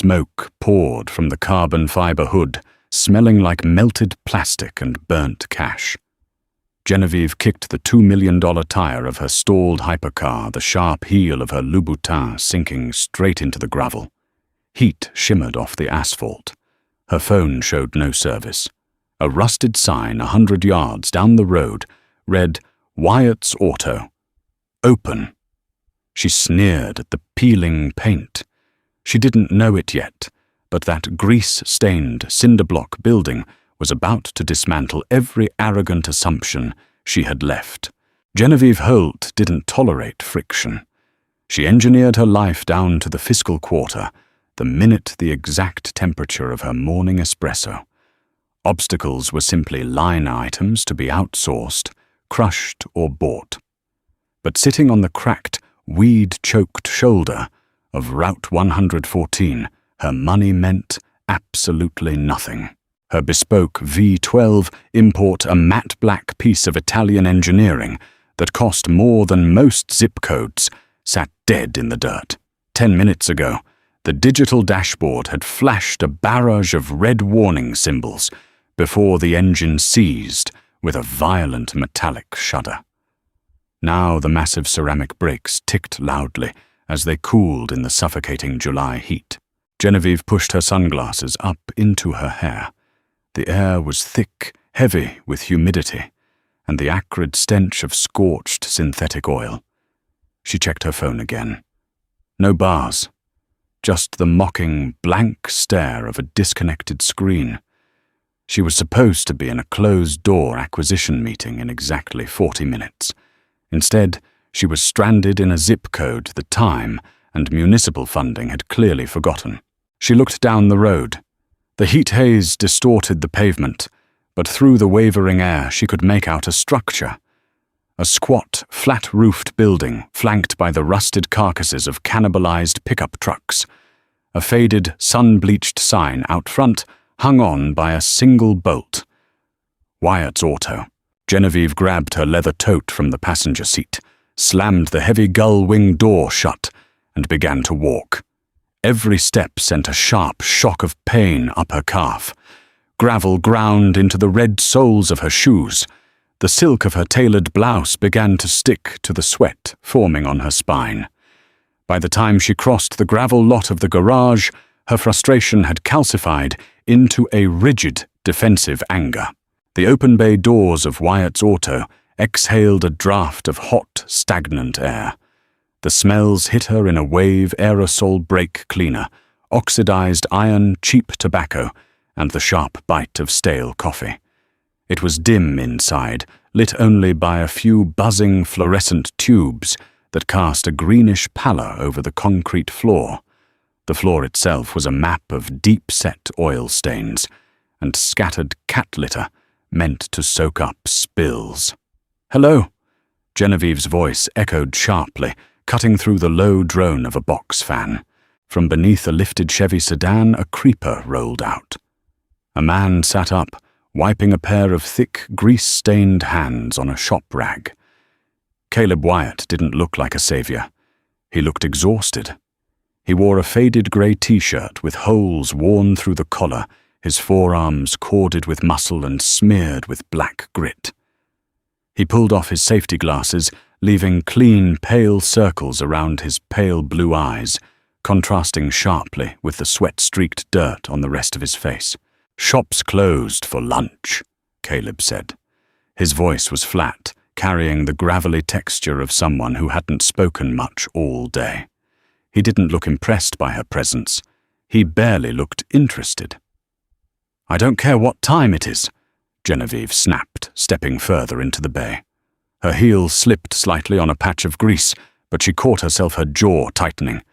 Smoke poured from the carbon fiber hood, smelling like melted plastic and burnt cash. Genevieve kicked the $2 million tire of her stalled hypercar, the sharp heel of her Louboutin sinking straight into the gravel. Heat shimmered off the asphalt. Her phone showed no service. A rusted sign 100 yards down the road read, "Wyatt's Auto. Open." She sneered at the peeling paint. She didn't know it yet, but that grease-stained cinder-block building was about to dismantle every arrogant assumption she had left. Genevieve Holt didn't tolerate friction. She engineered her life down to the fiscal quarter, the minute the exact temperature of her morning espresso. Obstacles were simply line items to be outsourced, crushed or bought. But sitting on the cracked, weed-choked shoulder of Route 114, her money meant absolutely nothing. Her bespoke V12 import, a matte black piece of Italian engineering that cost more than most zip codes, sat dead in the dirt. 10 minutes ago, the digital dashboard had flashed a barrage of red warning symbols before the engine seized with a violent metallic shudder. Now the massive ceramic brakes ticked loudly as they cooled in the suffocating July heat. Genevieve pushed her sunglasses up into her hair. The air was thick, heavy with humidity, and the acrid stench of scorched synthetic oil. She checked her phone again. No bars, just the mocking, blank stare of a disconnected screen. She was supposed to be in a closed-door acquisition meeting in exactly 40 minutes. Instead, she was stranded in a zip code the time and municipal funding had clearly forgotten. She looked down the road. The heat haze distorted the pavement, but through the wavering air she could make out a structure. A squat, flat-roofed building flanked by the rusted carcasses of cannibalized pickup trucks. A faded, sun-bleached sign out front hung on by a single bolt. Wyatt's Auto. Genevieve grabbed her leather tote from the passenger seat, slammed the heavy gull-wing door shut, and began to walk. Every step sent a sharp shock of pain up her calf. Gravel ground into the red soles of her shoes. The silk of her tailored blouse began to stick to the sweat forming on her spine. By the time she crossed the gravel lot of the garage, her frustration had calcified into a rigid, defensive anger. The open bay doors of Wyatt's Auto exhaled a draft of hot, stagnant air. The smells hit her in a wave aerosol brake cleaner, oxidized iron, cheap tobacco, and the sharp bite of stale coffee. It was dim inside, lit only by a few buzzing fluorescent tubes that cast a greenish pallor over the concrete floor. The floor itself was a map of deep-set oil stains and scattered cat litter meant to soak up spills. "Hello?" Genevieve's voice echoed sharply, cutting through the low drone of a box fan. From beneath a lifted Chevy sedan, a creeper rolled out. A man sat up, wiping a pair of thick, grease-stained hands on a shop rag. Caleb Wyatt didn't look like a savior. He looked exhausted. He wore a faded grey t-shirt with holes worn through the collar, his forearms corded with muscle and smeared with black grit. He pulled off his safety glasses, leaving clean, pale circles around his pale blue eyes, contrasting sharply with the sweat-streaked dirt on the rest of his face. "Shop's closed for lunch," Caleb said. His voice was flat, carrying the gravelly texture of someone who hadn't spoken much all day. He didn't look impressed by her presence. He barely looked interested. "I don't care what time it is," Genevieve snapped, stepping further into the bay. Her heel slipped slightly on a patch of grease, but she caught herself, her jaw tightening.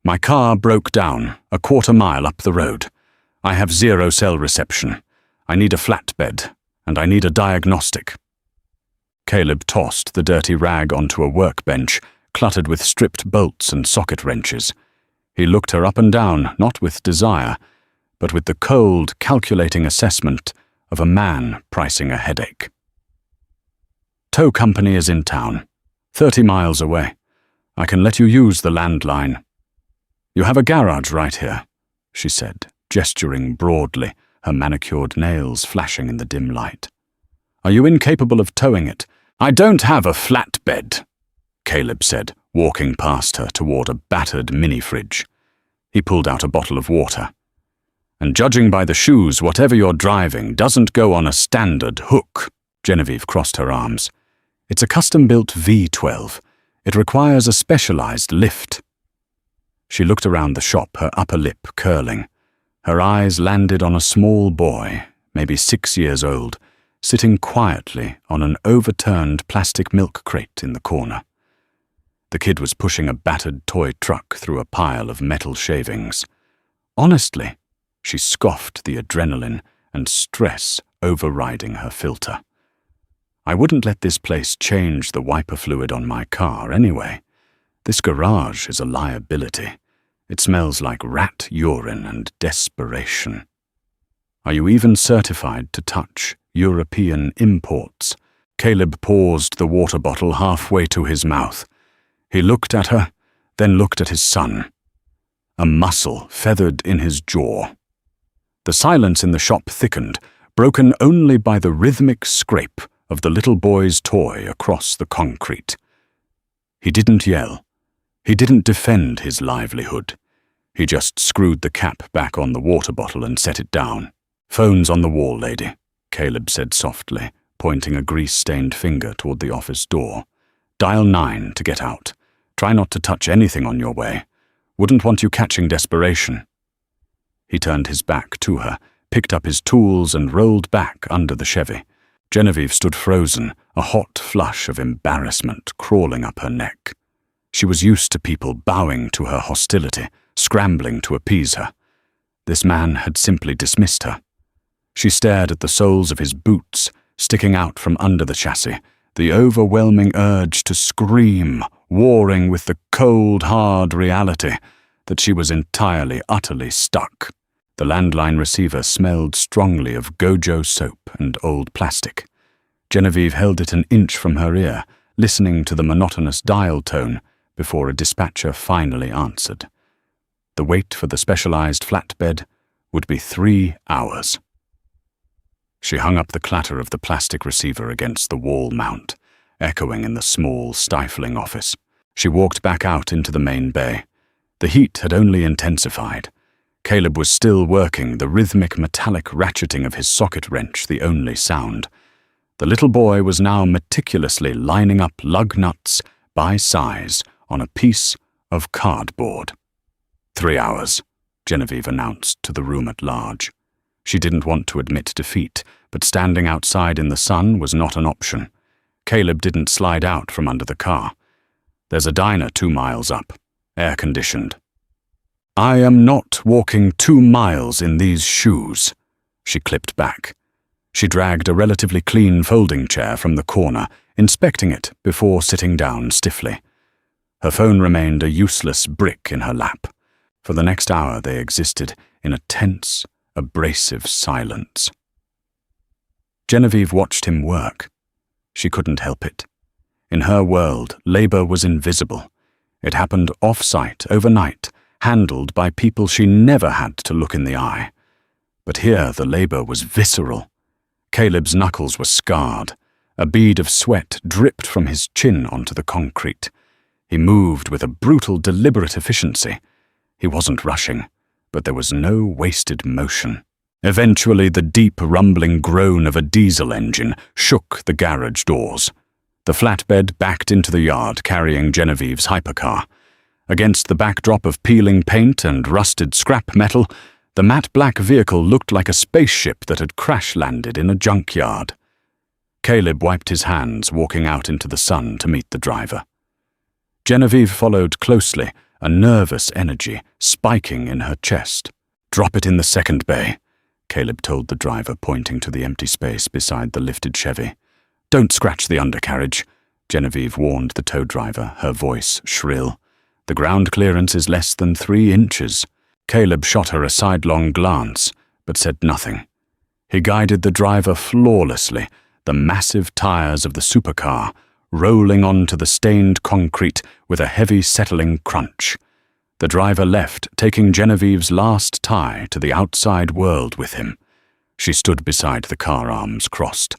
"My car broke down a quarter-mile up the road. I have 0 cell reception. I need a flatbed, and I need a diagnostic." Caleb tossed the dirty rag onto a workbench, cluttered with stripped bolts and socket wrenches. He looked her up and down, not with desire, but with the cold, calculating assessment of a man pricing a headache. "Tow company is in town, 30 miles away. I can let you use the landline." "You have a garage right here," she said, gesturing broadly, her manicured nails flashing in the dim light. "Are you incapable of towing it?" "I don't have a flatbed," Caleb said, walking past her toward a battered mini-fridge. He pulled out a bottle of water. "And judging by the shoes, whatever you're driving doesn't go on a standard hook." Genevieve crossed her arms. "It's a custom-built V12. It requires a specialized lift." She looked around the shop, her upper lip curling. Her eyes landed on a small boy, maybe 6 years old, sitting quietly on an overturned plastic milk crate in the corner. The kid was pushing a battered toy truck through a pile of metal shavings. Honestly, she scoffed the adrenaline and stress overriding her filter. "I wouldn't let this place change the wiper fluid on my car anyway. This garage is a liability. It smells like rat urine and desperation." "Are you even certified to touch European imports?" Caleb paused the water bottle halfway to his mouth. He looked at her, then looked at his son. A muscle feathered in his jaw. The silence in the shop thickened, broken only by the rhythmic scrape of the little boy's toy across the concrete. He didn't yell. He didn't defend his livelihood. He just screwed the cap back on the water bottle and set it down. "Phone's on the wall, lady," Caleb said softly, pointing a grease-stained finger toward the office door. "Dial 9 to get out. Try not to touch anything on your way. Wouldn't want you catching desperation." He turned his back to her, picked up his tools and rolled back under the Chevy. Genevieve stood frozen, a hot flush of embarrassment crawling up her neck. She was used to people bowing to her hostility, scrambling to appease her. This man had simply dismissed her. She stared at the soles of his boots, sticking out from under the chassis, the overwhelming urge to scream, warring with the cold, hard reality that she was entirely, utterly stuck. The landline receiver smelled strongly of Gojo soap and old plastic. Genevieve held it an inch from her ear, listening to the monotonous dial tone before a dispatcher finally answered. The wait for the specialized flatbed would be 3 hours. She hung up the clatter of the plastic receiver against the wall mount, echoing in the small, stifling office. She walked back out into the main bay. The heat had only intensified. Caleb was still working, the rhythmic metallic ratcheting of his socket wrench the only sound. The little boy was now meticulously lining up lug nuts by size on a piece of cardboard. 3 hours, Genevieve announced to the room at large. She didn't want to admit defeat, but standing outside in the sun was not an option. Caleb didn't slide out from under the car. "There's a diner 2 miles up, air-conditioned." "I am not walking 2 miles in these shoes," she clipped back. She dragged a relatively clean folding chair from the corner, inspecting it before sitting down stiffly. Her phone remained a useless brick in her lap. For the next hour they existed in a tense, abrasive silence. Genevieve watched him work. She couldn't help it. In her world, labor was invisible. It happened off-site, overnight, handled by people she never had to look in the eye. But here the labor was visceral. Caleb's knuckles were scarred. A bead of sweat dripped from his chin onto the concrete. He moved with a brutal, deliberate efficiency. He wasn't rushing, but there was no wasted motion. Eventually, the deep, rumbling groan of a diesel engine shook the garage doors. The flatbed backed into the yard, carrying Genevieve's hypercar. Against the backdrop of peeling paint and rusted scrap metal, the matte black vehicle looked like a spaceship that had crash-landed in a junkyard. Caleb wiped his hands, walking out into the sun to meet the driver. Genevieve followed closely, a nervous energy spiking in her chest. "Drop it in the second bay," Caleb told the driver, pointing to the empty space beside the lifted Chevy. "Don't scratch the undercarriage," Genevieve warned the tow driver, her voice shrill. "The ground clearance is less than 3 inches. Caleb shot her a sidelong glance, but said nothing. He guided the driver flawlessly, the massive tires of the supercar rolling onto the stained concrete with a heavy settling crunch. The driver left, taking Genevieve's last tie to the outside world with him. She stood beside the car, arms crossed.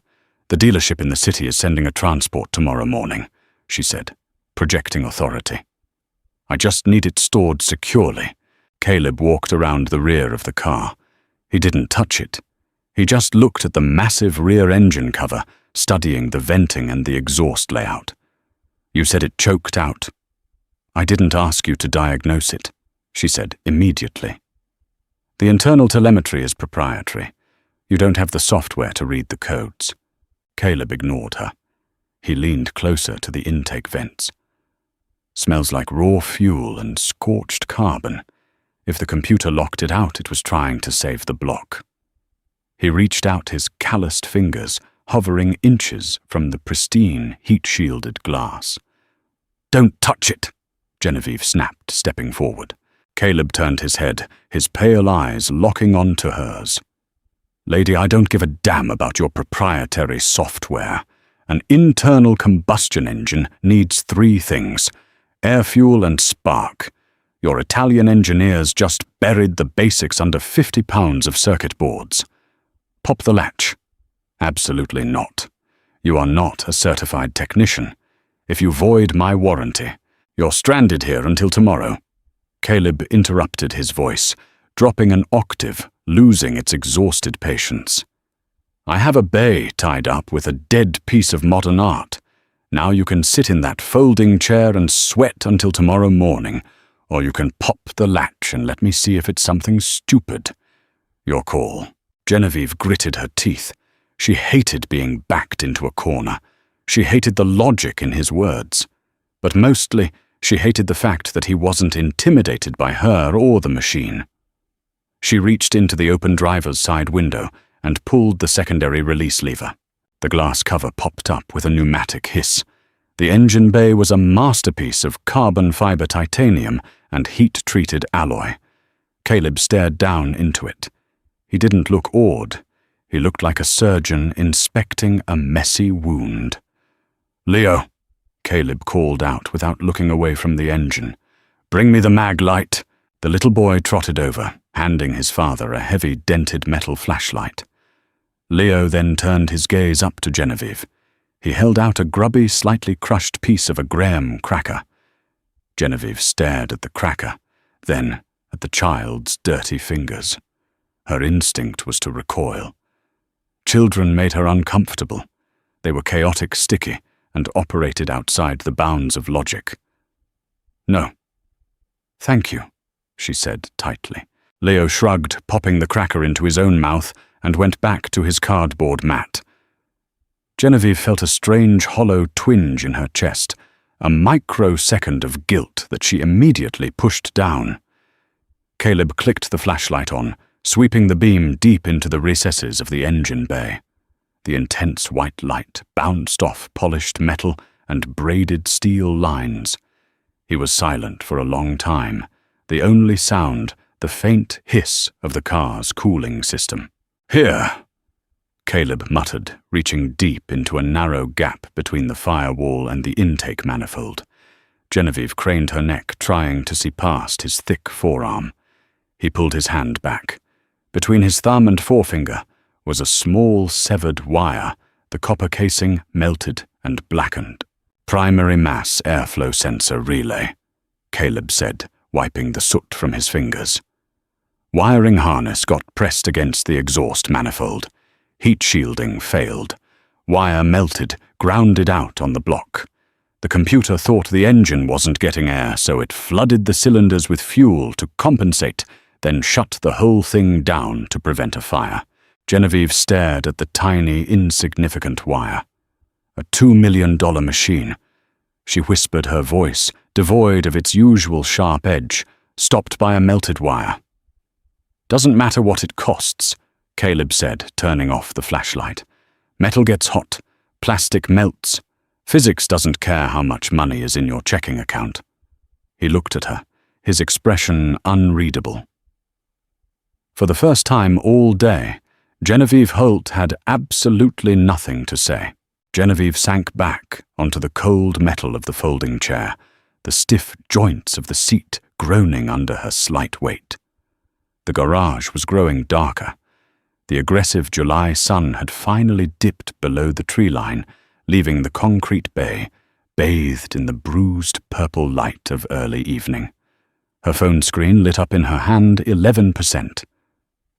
"The dealership in the city is sending a transport tomorrow morning," she said, projecting authority. "I just need it stored securely." Caleb walked around the rear of the car. He didn't touch it. He just looked at the massive rear engine cover, studying the venting and the exhaust layout. "You said it choked out." "I didn't ask you to diagnose it," she said immediately. "The internal telemetry is proprietary. You don't have the software to read the codes." Caleb ignored her. He leaned closer to the intake vents. "Smells like raw fuel and scorched carbon. If the computer locked it out, it was trying to save the block." He reached out his calloused fingers, hovering inches from the pristine, heat-shielded glass. "Don't touch it," Genevieve snapped, stepping forward. Caleb turned his head, his pale eyes locking onto hers. "Lady, I don't give a damn about your proprietary software. An internal combustion engine needs 3 things: air fuel and spark. Your Italian engineers just buried the basics under 50 pounds of circuit boards. Pop the latch." "Absolutely not. You are not a certified technician. If you void my warranty, you're stranded here until tomorrow." Caleb interrupted his voice, dropping an octave, losing its exhausted patience. "I have a bay tied up with a dead piece of modern art. Now you can sit in that folding chair and sweat until tomorrow morning, or you can pop the latch and let me see if it's something stupid. Your call." Genevieve gritted her teeth. She hated being backed into a corner. She hated the logic in his words. But mostly, she hated the fact that he wasn't intimidated by her or the machine. She reached into the open driver's side window and pulled the secondary release lever. The glass cover popped up with a pneumatic hiss. The engine bay was a masterpiece of carbon fiber titanium and heat-treated alloy. Caleb stared down into it. He didn't look awed. He looked like a surgeon inspecting a messy wound. "Leo," Caleb called out without looking away from the engine. "Bring me the mag light." The little boy trotted over, handing his father a heavy dented metal flashlight. Leo then turned his gaze up to Genevieve. He held out a grubby, slightly crushed piece of a graham cracker. Genevieve stared at the cracker, then at the child's dirty fingers. Her instinct was to recoil. Children made her uncomfortable. They were chaotic, sticky, and operated outside the bounds of logic. "No. Thank you," she said tightly. Leo shrugged, popping the cracker into his own mouth, and went back to his cardboard mat. Genevieve felt a strange hollow twinge in her chest, a microsecond of guilt that she immediately pushed down. Caleb clicked the flashlight on, sweeping the beam deep into the recesses of the engine bay. The intense white light bounced off polished metal and braided steel lines. He was silent for a long time, the only sound the faint hiss of the car's cooling system. "Here," Caleb muttered, reaching deep into a narrow gap between the firewall and the intake manifold. Genevieve craned her neck, trying to see past his thick forearm. He pulled his hand back. Between his thumb and forefinger was a small severed wire, the copper casing melted and blackened. "Primary mass airflow sensor relay," Caleb said, wiping the soot from his fingers. Wiring harness got pressed against the exhaust manifold. Heat shielding failed. Wire melted, grounded out on the block. The computer thought the engine wasn't getting air, so it flooded the cylinders with fuel to compensate, then shut the whole thing down to prevent a fire. Genevieve stared at the tiny, insignificant wire. A $2 million machine. She whispered, her voice, devoid of its usual sharp edge, stopped by a melted wire. "Doesn't matter what it costs," Caleb said, turning off the flashlight. "Metal gets hot. Plastic melts. Physics doesn't care how much money is in your checking account." He looked at her, his expression unreadable. For the first time all day, Genevieve Holt had absolutely nothing to say. Genevieve sank back onto the cold metal of the folding chair, the stiff joints of the seat groaning under her slight weight. The garage was growing darker. The aggressive July sun had finally dipped below the tree line, leaving the concrete bay bathed in the bruised purple light of early evening. Her phone screen lit up in her hand 11%.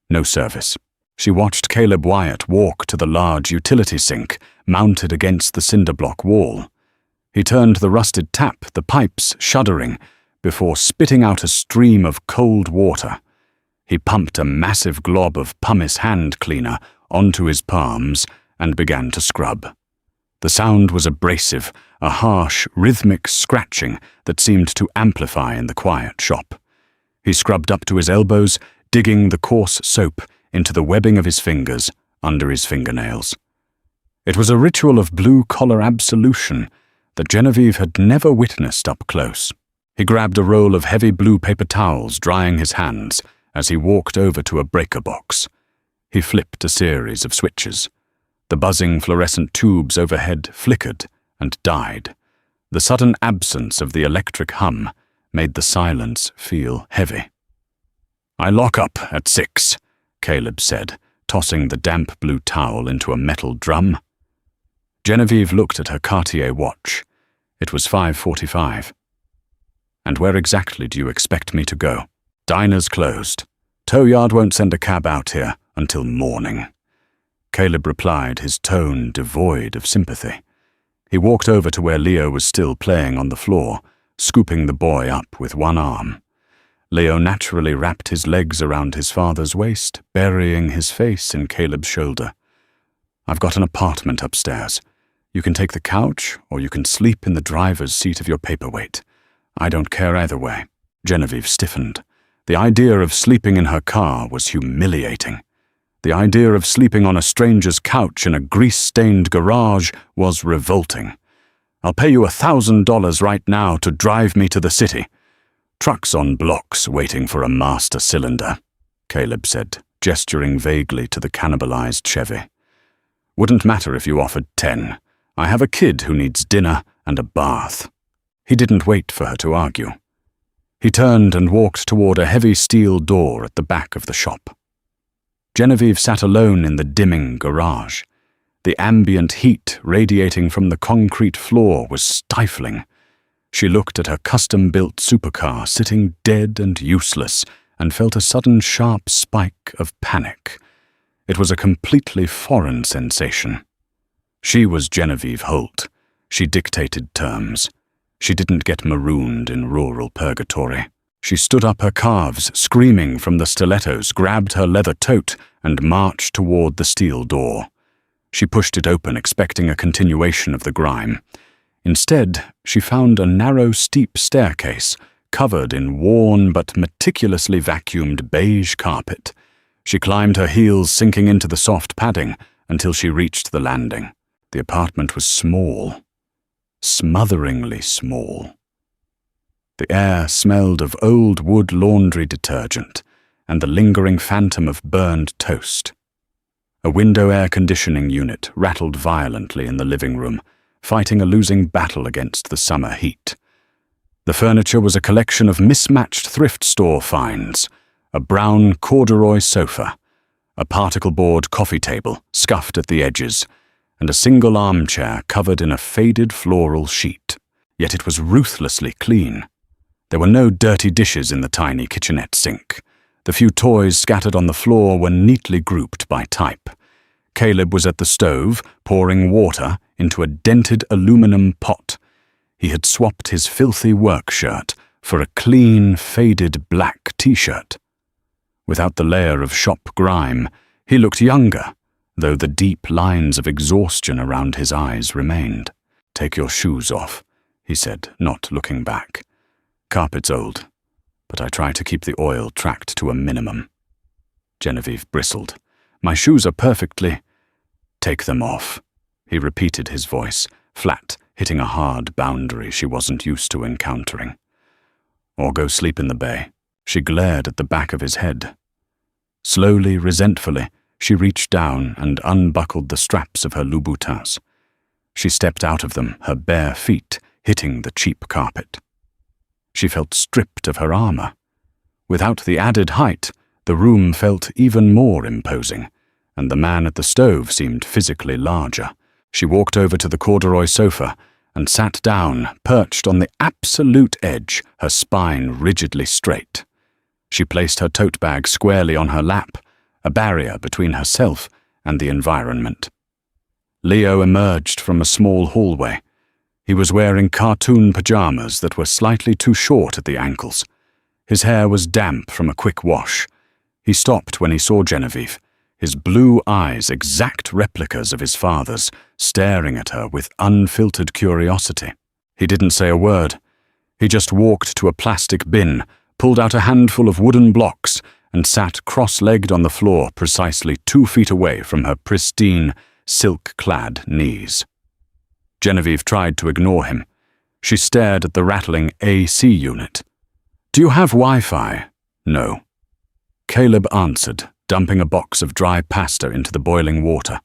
No service. She watched Caleb Wyatt walk to the large utility sink mounted against the cinder block wall. He turned the rusted tap, the pipes shuddering, before spitting out a stream of cold water. He pumped a massive glob of pumice hand cleaner onto his palms and began to scrub. The sound was abrasive, a harsh, rhythmic scratching that seemed to amplify in the quiet shop. He scrubbed up to his elbows, digging the coarse soap into the webbing of his fingers under his fingernails. It was a ritual of blue-collar absolution that Genevieve had never witnessed up close. He grabbed a roll of heavy blue paper towels, drying his hands, as he walked over to a breaker box. He flipped a series of switches. The buzzing fluorescent tubes overhead flickered and died. The sudden absence of the electric hum made the silence feel heavy. "I lock up at 6, Caleb said, tossing the damp blue towel into a metal drum. Genevieve looked at her Cartier watch. It was 5:45. "And where exactly do you expect me to go?" "Diner's closed. Tow yard won't send a cab out here until morning." Caleb replied, his tone devoid of sympathy. He walked over to where Leo was still playing on the floor, scooping the boy up with one arm. Leo naturally wrapped his legs around his father's waist, burying his face in Caleb's shoulder. "I've got an apartment upstairs. You can take the couch, or you can sleep in the driver's seat of your paperweight. I don't care either way." Genevieve stiffened. The idea of sleeping in her car was humiliating. The idea of sleeping on a stranger's couch in a grease-stained garage was revolting. "I'll pay you $1,000 right now to drive me to the city." "Trucks on blocks waiting for a master cylinder," Caleb said, gesturing vaguely to the cannibalized Chevy. "Wouldn't matter if you offered 10. I have a kid who needs dinner and a bath." He didn't wait for her to argue. He turned and walked toward a heavy steel door at the back of the shop. Genevieve sat alone in the dimming garage. The ambient heat radiating from the concrete floor was stifling. She looked at her custom-built supercar sitting dead and useless and felt a sudden sharp spike of panic. It was a completely foreign sensation. She was Genevieve Holt. She dictated terms. She didn't get marooned in rural purgatory. She stood up her calves, screaming from the stilettos, grabbed her leather tote, and marched toward the steel door. She pushed it open, expecting a continuation of the grime. Instead, she found a narrow, steep staircase, covered in worn but meticulously vacuumed beige carpet. She climbed her heels, sinking into the soft padding, until she reached the landing. The apartment was small, smotheringly small. The air smelled of old wood laundry detergent and the lingering phantom of burned toast. A window air conditioning unit rattled violently in the living room, fighting a losing battle against the summer heat. The furniture was a collection of mismatched thrift store finds: a brown corduroy sofa, a particle board coffee table scuffed at the edges, and a single armchair covered in a faded floral sheet. Yet it was ruthlessly clean. There were no dirty dishes in the tiny kitchenette sink. The few toys scattered on the floor were neatly grouped by type. Caleb was at the stove, pouring water into a dented aluminum pot. He had swapped his filthy work shirt for a clean, faded black t-shirt. Without the layer of shop grime, he looked younger, though the deep lines of exhaustion around his eyes remained. "Take your shoes off," he said, not looking back. "Carpet's old, but I try to keep the oil tracked to a minimum." Genevieve bristled. "My shoes are perfectly—" "Take them off," he repeated, his voice flat, hitting a hard boundary she wasn't used to encountering. "Or go sleep in the bay." She glared at the back of his head. Slowly, resentfully, she reached down and unbuckled the straps of her Louboutins. She stepped out of them, her bare feet hitting the cheap carpet. She felt stripped of her armor. Without the added height, the room felt even more imposing, and the man at the stove seemed physically larger. She walked over to the corduroy sofa and sat down, perched on the absolute edge, her spine rigidly straight. She placed her tote bag squarely on her lap, a barrier between herself and the environment. Leo emerged from a small hallway. He was wearing cartoon pajamas that were slightly too short at the ankles. His hair was damp from a quick wash. He stopped when he saw Genevieve, his blue eyes exact replicas of his father's, staring at her with unfiltered curiosity. He didn't say a word. He just walked to a plastic bin, pulled out a handful of wooden blocks, and sat cross-legged on the floor precisely 2 feet away from her pristine, silk-clad knees. Genevieve tried to ignore him. She stared at the rattling AC unit. "Do you have Wi-Fi?" "No." Caleb answered, dumping a box of dry pasta into the boiling water.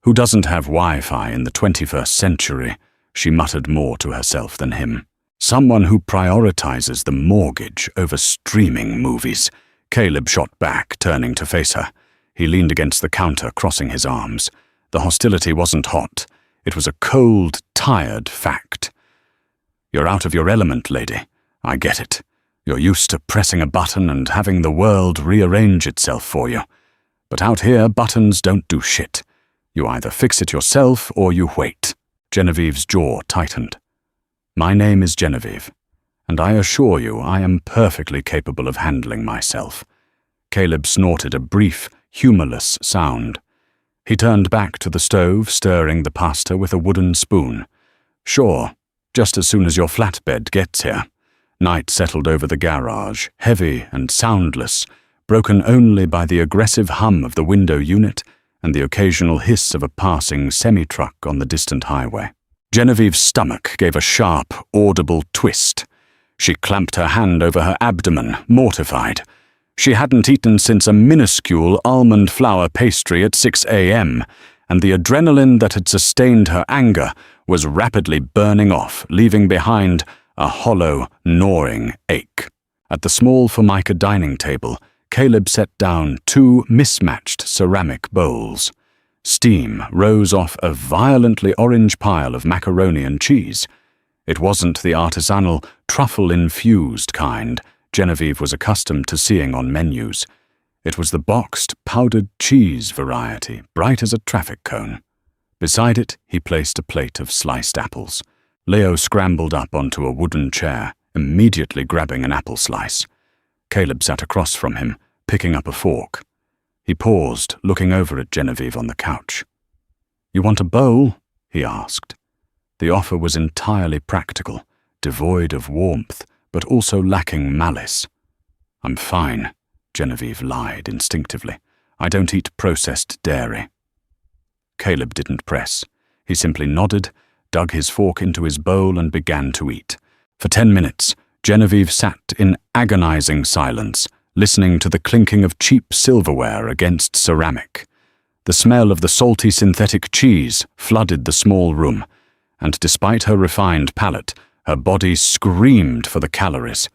"Who doesn't have Wi-Fi in the 21st century?" she muttered more to herself than him. "Someone who prioritizes the mortgage over streaming movies." Caleb shot back, turning to face her. He leaned against the counter, crossing his arms. The hostility wasn't hot. It was a cold, tired fact. "You're out of your element, lady. I get it. You're used to pressing a button and having the world rearrange itself for you. But out here, buttons don't do shit. You either fix it yourself or you wait." Genevieve's jaw tightened. "My name is Genevieve, and I assure you I am perfectly capable of handling myself." Caleb snorted a brief, humorless sound. He turned back to the stove, stirring the pasta with a wooden spoon. "Sure, just as soon as your flatbed gets here." Night settled over the garage, heavy and soundless, broken only by the aggressive hum of the window unit and the occasional hiss of a passing semi-truck on the distant highway. Genevieve's stomach gave a sharp, audible twist. She clamped her hand over her abdomen, mortified. She hadn't eaten since a minuscule almond flour pastry at 6 a.m., and the adrenaline that had sustained her anger was rapidly burning off, leaving behind a hollow, gnawing ache. At the small Formica dining table, Caleb set down 2 mismatched ceramic bowls. Steam rose off a violently orange pile of macaroni and cheese. It wasn't the artisanal, truffle-infused kind Genevieve was accustomed to seeing on menus. It was the boxed, powdered cheese variety, bright as a traffic cone. Beside it, he placed a plate of sliced apples. Leo scrambled up onto a wooden chair, immediately grabbing an apple slice. Caleb sat across from him, picking up a fork. He paused, looking over at Genevieve on the couch. "You want a bowl?" he asked. The offer was entirely practical, devoid of warmth, but also lacking malice. "I'm fine," Genevieve lied instinctively. "I don't eat processed dairy." Caleb didn't press. He simply nodded, dug his fork into his bowl and began to eat. For 10 minutes, Genevieve sat in agonizing silence, listening to the clinking of cheap silverware against ceramic. The smell of the salty synthetic cheese flooded the small room, and despite her refined palate, her body screamed for the calories.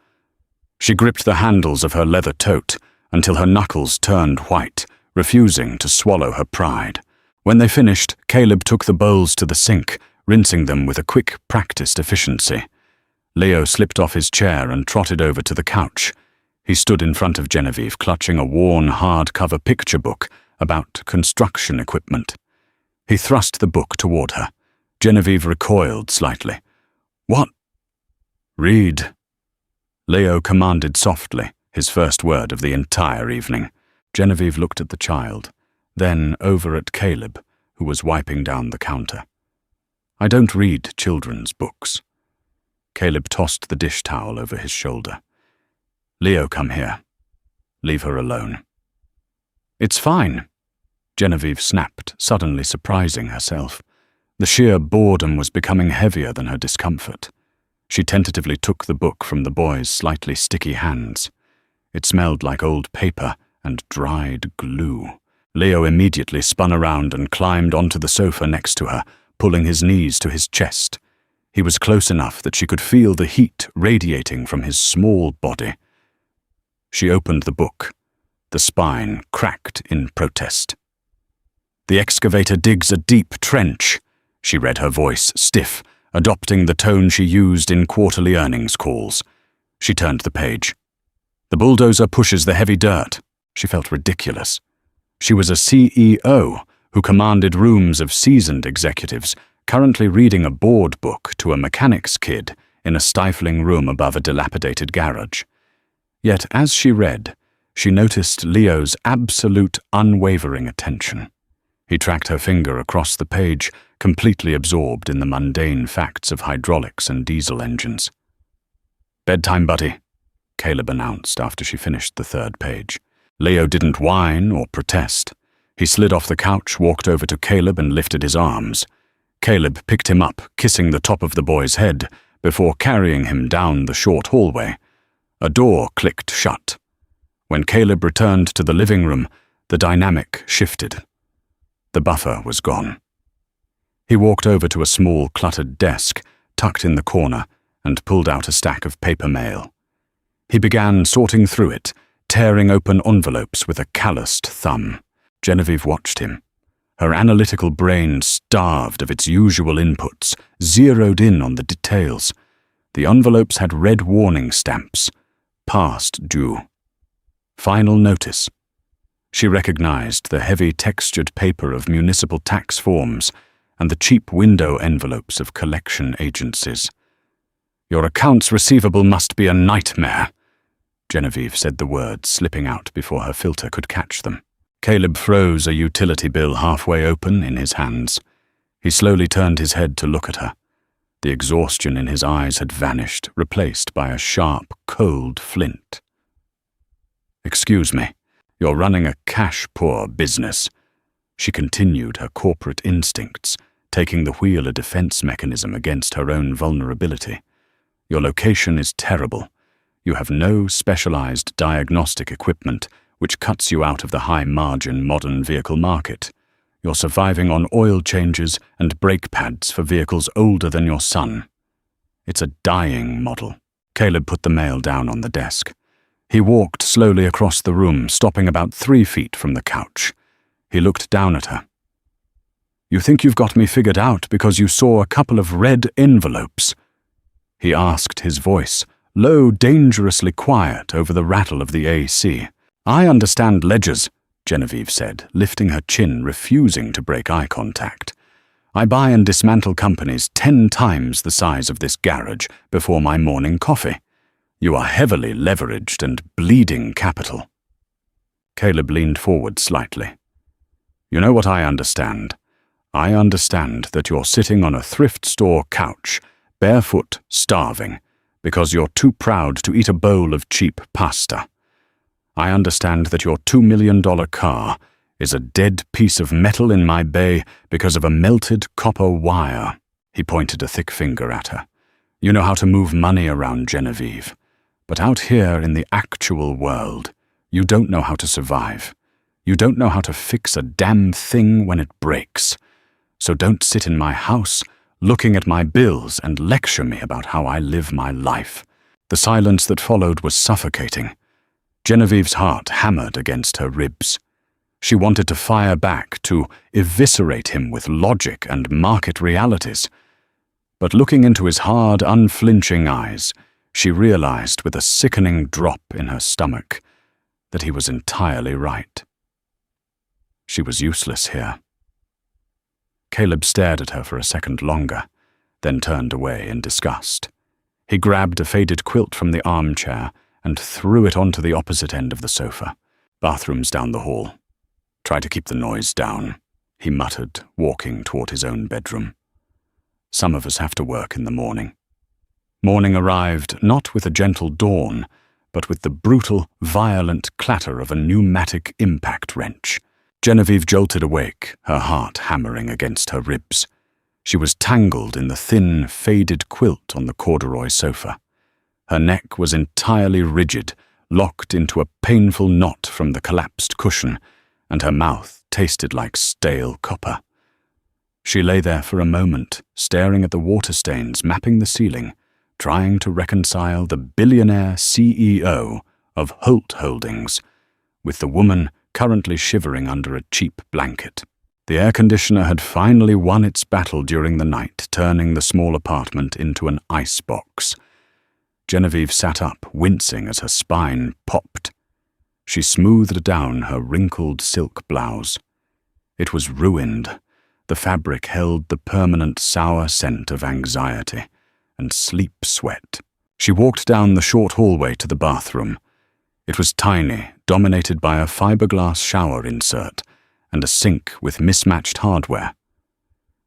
She gripped the handles of her leather tote until her knuckles turned white, refusing to swallow her pride. When they finished, Caleb took the bowls to the sink, rinsing them with a quick, practiced efficiency. Leo slipped off his chair and trotted over to the couch. He stood in front of Genevieve, clutching a worn hardcover picture book about construction equipment. He thrust the book toward her. Genevieve recoiled slightly. "What?" "Read," Leo commanded softly, his first word of the entire evening. Genevieve looked at the child, then over at Caleb, who was wiping down the counter. "I don't read children's books." Caleb tossed the dish towel over his shoulder. "Leo, come here. Leave her alone." "It's fine," Genevieve snapped, suddenly surprising herself. The sheer boredom was becoming heavier than her discomfort. She tentatively took the book from the boy's slightly sticky hands. It smelled like old paper and dried glue. Leo immediately spun around and climbed onto the sofa next to her, pulling his knees to his chest. He was close enough that she could feel the heat radiating from his small body. She opened the book. The spine cracked in protest. "The excavator digs a deep trench," she read, her voice stiff, adopting the tone she used in quarterly earnings calls. She turned the page. "The bulldozer pushes the heavy dirt." She felt ridiculous. She was a CEO who commanded rooms of seasoned executives, currently reading a board book to a mechanic's kid in a stifling room above a dilapidated garage. Yet as she read, she noticed Leo's absolute, unwavering attention. He tracked her finger across the page, completely absorbed in the mundane facts of hydraulics and diesel engines. "Bedtime, buddy," Caleb announced after she finished the third page. Leo didn't whine or protest. He slid off the couch, walked over to Caleb and lifted his arms. Caleb picked him up, kissing the top of the boy's head, before carrying him down the short hallway. A door clicked shut. When Caleb returned to the living room, the dynamic shifted. The buffer was gone. He walked over to a small, cluttered desk, tucked in the corner, and pulled out a stack of paper mail. He began sorting through it, tearing open envelopes with a calloused thumb. Genevieve watched him. Her analytical brain, starved of its usual inputs, zeroed in on the details. The envelopes had red warning stamps. Past due. Final notice. She recognized the heavy textured paper of municipal tax forms and the cheap window envelopes of collection agencies. "Your accounts receivable must be a nightmare," Genevieve said the words, slipping out before her filter could catch them. Caleb froze a utility bill halfway open in his hands. He slowly turned his head to look at her. The exhaustion in his eyes had vanished, replaced by a sharp, cold flint. "Excuse me, you're running a cash-poor business," she continued, her corporate instincts taking the wheel a defense mechanism against her own vulnerability. "Your location is terrible. You have no specialized diagnostic equipment, which cuts you out of the high-margin modern vehicle market. You're surviving on oil changes and brake pads for vehicles older than your son. It's a dying model." Caleb put the mail down on the desk. He walked slowly across the room, stopping about 3 feet from the couch. He looked down at her. "You think you've got me figured out because you saw a couple of red envelopes?" He asked, his voice low, dangerously quiet over the rattle of the AC. "I understand ledgers," Genevieve said, lifting her chin, refusing to break eye contact. "I buy and dismantle companies 10 times the size of this garage before my morning coffee. You are heavily leveraged and bleeding capital." Caleb leaned forward slightly. "You know what I understand? I understand that you're sitting on a thrift store couch, barefoot, starving, because you're too proud to eat a bowl of cheap pasta. I understand that your $2 million car is a dead piece of metal in my bay because of a melted copper wire." He pointed a thick finger at her. "You know how to move money around, Genevieve. But out here in the actual world, you don't know how to survive. You don't know how to fix a damn thing when it breaks. So don't sit in my house looking at my bills and lecture me about how I live my life." The silence that followed was suffocating. Genevieve's heart hammered against her ribs. She wanted to fire back, to eviscerate him with logic and market realities. But looking into his hard, unflinching eyes, she realized with a sickening drop in her stomach that he was entirely right. She was useless here. Caleb stared at her for a second longer, then turned away in disgust. He grabbed a faded quilt from the armchair and threw it onto the opposite end of the sofa. "Bathroom's down the hall. Try to keep the noise down," he muttered, walking toward his own bedroom. "Some of us have to work in the morning." Morning arrived not with a gentle dawn, but with the brutal, violent clatter of a pneumatic impact wrench. Genevieve jolted awake, her heart hammering against her ribs. She was tangled in the thin, faded quilt on the corduroy sofa. Her neck was entirely rigid, locked into a painful knot from the collapsed cushion, and her mouth tasted like stale copper. She lay there for a moment, staring at the water stains mapping the ceiling, trying to reconcile the billionaire CEO of Holt Holdings with the woman currently shivering under a cheap blanket. The air conditioner had finally won its battle during the night, turning the small apartment into an ice box. Genevieve sat up, wincing as her spine popped. She smoothed down her wrinkled silk blouse. It was ruined. The fabric held the permanent sour scent of anxiety and sleep sweat. She walked down the short hallway to the bathroom. It was tiny, dominated by a fiberglass shower insert and a sink with mismatched hardware.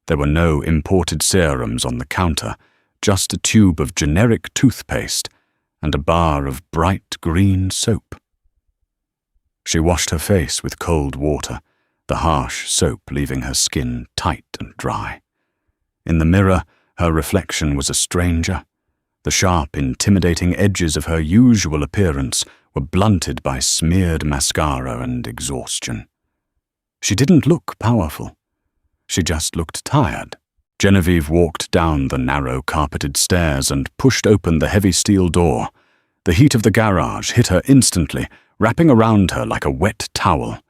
There were no imported serums on the counter, just a tube of generic toothpaste and a bar of bright green soap. She washed her face with cold water, the harsh soap leaving her skin tight and dry. In the mirror, her reflection was a stranger. The sharp, intimidating edges of her usual appearance were blunted by smeared mascara and exhaustion. She didn't look powerful. She just looked tired. Genevieve walked down the narrow carpeted stairs and pushed open the heavy steel door. The heat of the garage hit her instantly, wrapping around her like a wet towel.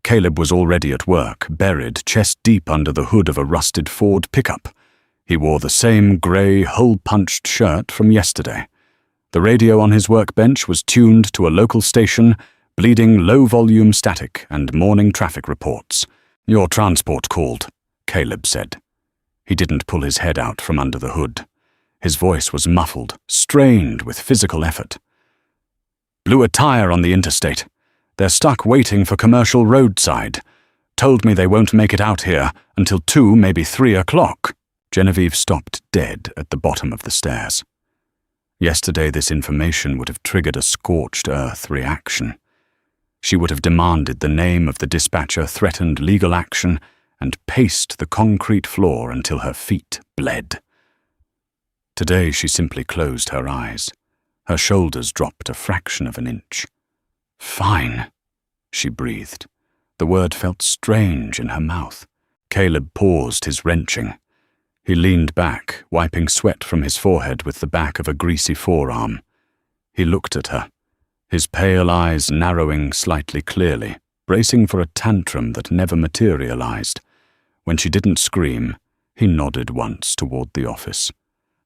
Caleb was already at work, buried chest deep under the hood of a rusted Ford pickup. He wore the same grey, hole-punched shirt from yesterday. The radio on his workbench was tuned to a local station, bleeding low-volume static and morning traffic reports. "Your transport called," Caleb said. He didn't pull his head out from under the hood. His voice was muffled, strained with physical effort. "Blew a tire on the interstate. They're stuck waiting for commercial roadside. Told me they won't make it out here until 2, maybe 3 o'clock. Genevieve stopped dead at the bottom of the stairs. Yesterday, this information would have triggered a scorched earth reaction. She would have demanded the name of the dispatcher, threatened legal action, and paced the concrete floor until her feet bled. Today, she simply closed her eyes. Her shoulders dropped a fraction of an inch. "Fine," she breathed. The word felt strange in her mouth. Caleb paused his wrenching. He leaned back, wiping sweat from his forehead with the back of a greasy forearm. He looked at her, his pale eyes narrowing slightly clearly, bracing for a tantrum that never materialized. When she didn't scream, he nodded once toward the office.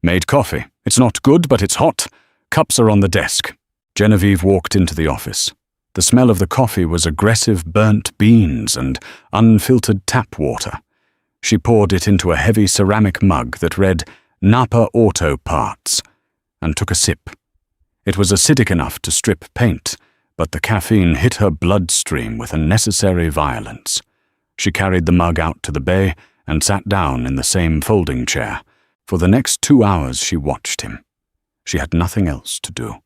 "Made coffee. It's not good, but it's hot. Cups are on the desk." Genevieve walked into the office. The smell of the coffee was aggressive burnt beans and unfiltered tap water. She poured it into a heavy ceramic mug that read Napa Auto Parts and took a sip. It was acidic enough to strip paint, but the caffeine hit her bloodstream with unnecessary violence. She carried the mug out to the bay and sat down in the same folding chair. For the next 2 hours she watched him. She had nothing else to do.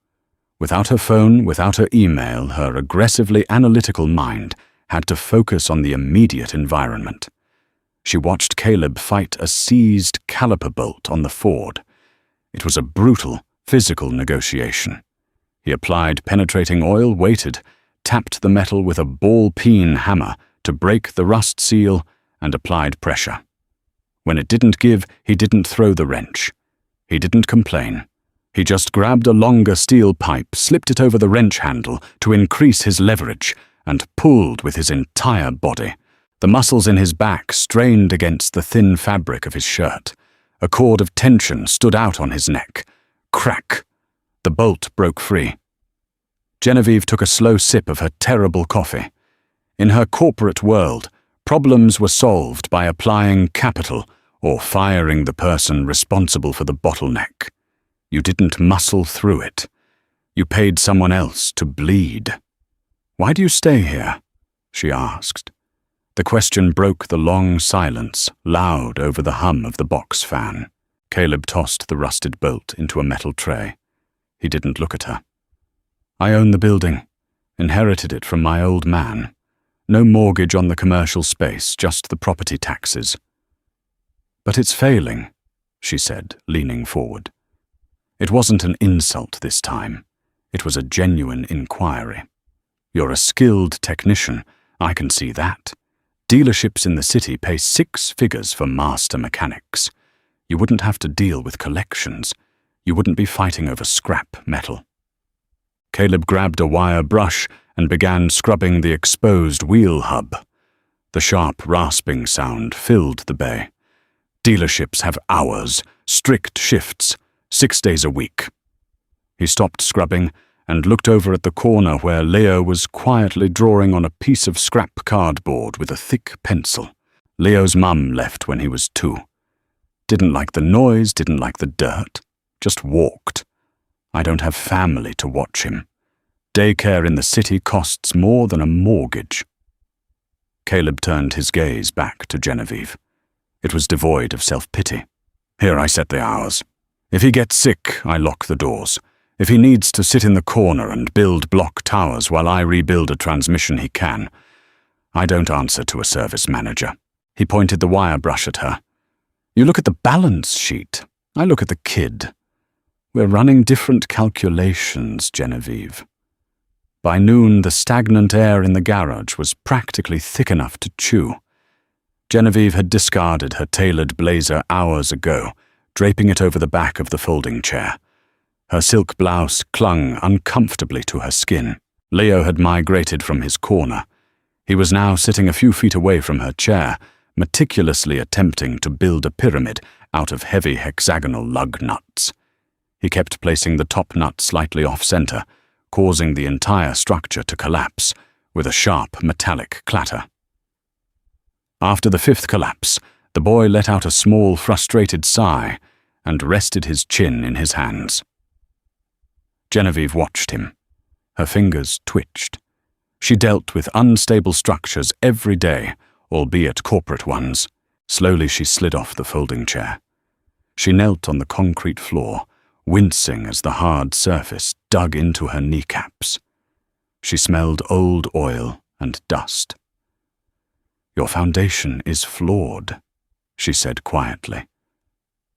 Without her phone, without her email, her aggressively analytical mind had to focus on the immediate environment. She watched Caleb fight a seized caliper bolt on the Ford. It was a brutal, physical negotiation. He applied penetrating oil, waited, tapped the metal with a ball-peen hammer to break the rust seal, and applied pressure. When it didn't give, he didn't throw the wrench. He didn't complain. He just grabbed a longer steel pipe, slipped it over the wrench handle to increase his leverage, and pulled with his entire body. The muscles in his back strained against the thin fabric of his shirt. A cord of tension stood out on his neck. Crack! The bolt broke free. Genevieve took a slow sip of her terrible coffee. In her corporate world, problems were solved by applying capital or firing the person responsible for the bottleneck. You didn't muscle through it. You paid someone else to bleed. "Why do you stay here?" she asked. The question broke the long silence, loud over the hum of the box fan. Caleb tossed the rusted bolt into a metal tray. He didn't look at her. "I own the building. Inherited it from my old man. No mortgage on the commercial space, just the property taxes." "But it's failing," she said, leaning forward. It wasn't an insult this time. It was a genuine inquiry. "You're a skilled technician. I can see that. Dealerships in the city pay 6 figures for master mechanics. You wouldn't have to deal with collections. You wouldn't be fighting over scrap metal. Caleb grabbed a wire brush and began scrubbing the exposed wheel hub. The sharp rasping sound filled the bay. Dealerships have hours, strict shifts, 6 days a week. He stopped scrubbing and looked over at the corner where Leo was quietly drawing on a piece of scrap cardboard with a thick pencil. Leo's mum left when he was 2. Didn't like the noise, didn't like the dirt, just walked. I don't have family to watch him. Daycare in the city costs more than a mortgage. Caleb turned his gaze back to Genevieve. It was devoid of self-pity. Here I set the hours. If he gets sick, I lock the doors. If he needs to sit in the corner and build block towers while I rebuild a transmission, he can. I don't answer to a service manager. He pointed the wire brush at her. You look at the balance sheet. I look at the kid. We're running different calculations, Genevieve. By noon, the stagnant air in the garage was practically thick enough to chew. Genevieve had discarded her tailored blazer hours ago, draping it over the back of the folding chair. Her silk blouse clung uncomfortably to her skin. Leo had migrated from his corner. He was now sitting a few feet away from her chair, meticulously attempting to build a pyramid out of heavy hexagonal lug nuts. He kept placing the top nut slightly off-center, causing the entire structure to collapse with a sharp metallic clatter. After the 5th collapse, the boy let out a small, frustrated sigh and rested his chin in his hands. Genevieve watched him. Her fingers twitched. She dealt with unstable structures every day, albeit corporate ones. Slowly she slid off the folding chair. She knelt on the concrete floor, wincing as the hard surface dug into her kneecaps. She smelled old oil and dust. Your foundation is flawed, she said quietly.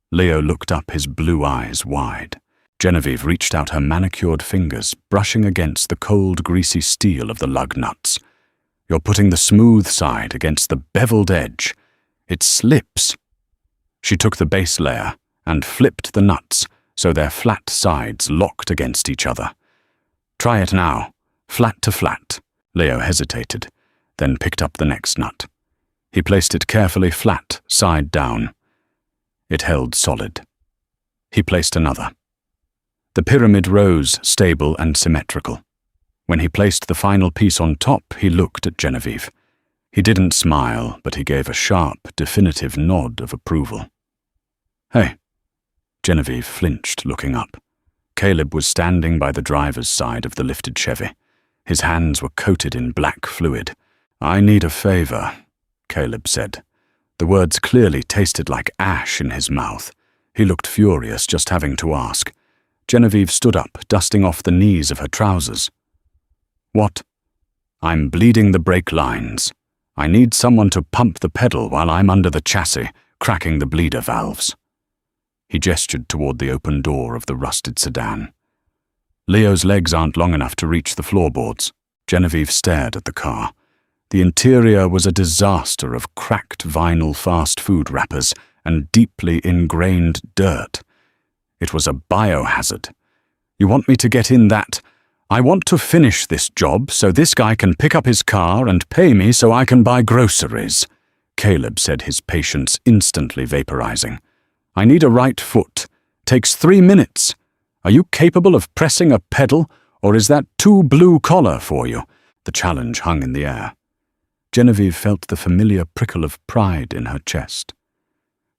Leo looked up, his blue eyes wide. Genevieve reached out her manicured fingers, brushing against the cold, greasy steel of the lug nuts. You're putting the smooth side against the beveled edge. It slips. She took the base layer and flipped the nuts so their flat sides locked against each other. Try it now, flat to flat. Leo hesitated, then picked up the next nut. He placed it carefully flat, side down. It held solid. He placed another. The pyramid rose, stable and symmetrical. When he placed the final piece on top, he looked at Genevieve. He didn't smile, but he gave a sharp, definitive nod of approval. Hey. Genevieve flinched, looking up. Caleb was standing by the driver's side of the lifted Chevy. His hands were coated in black fluid. I need a favor, Caleb said. The words clearly tasted like ash in his mouth. He looked furious just having to ask. Genevieve stood up, dusting off the knees of her trousers. What? I'm bleeding the brake lines. I need someone to pump the pedal while I'm under the chassis, cracking the bleeder valves. He gestured toward the open door of the rusted sedan. Leo's legs aren't long enough to reach the floorboards. Genevieve stared at the car. The interior was a disaster of cracked vinyl fast food wrappers and deeply ingrained dirt. It was a biohazard. You want me to get in that? I want to finish this job so this guy can pick up his car and pay me so I can buy groceries, Caleb said, his patience instantly vaporizing. I need a right foot. Takes 3 minutes. Are you capable of pressing a pedal, or is that too blue-collar for you? The challenge hung in the air. Genevieve felt the familiar prickle of pride in her chest.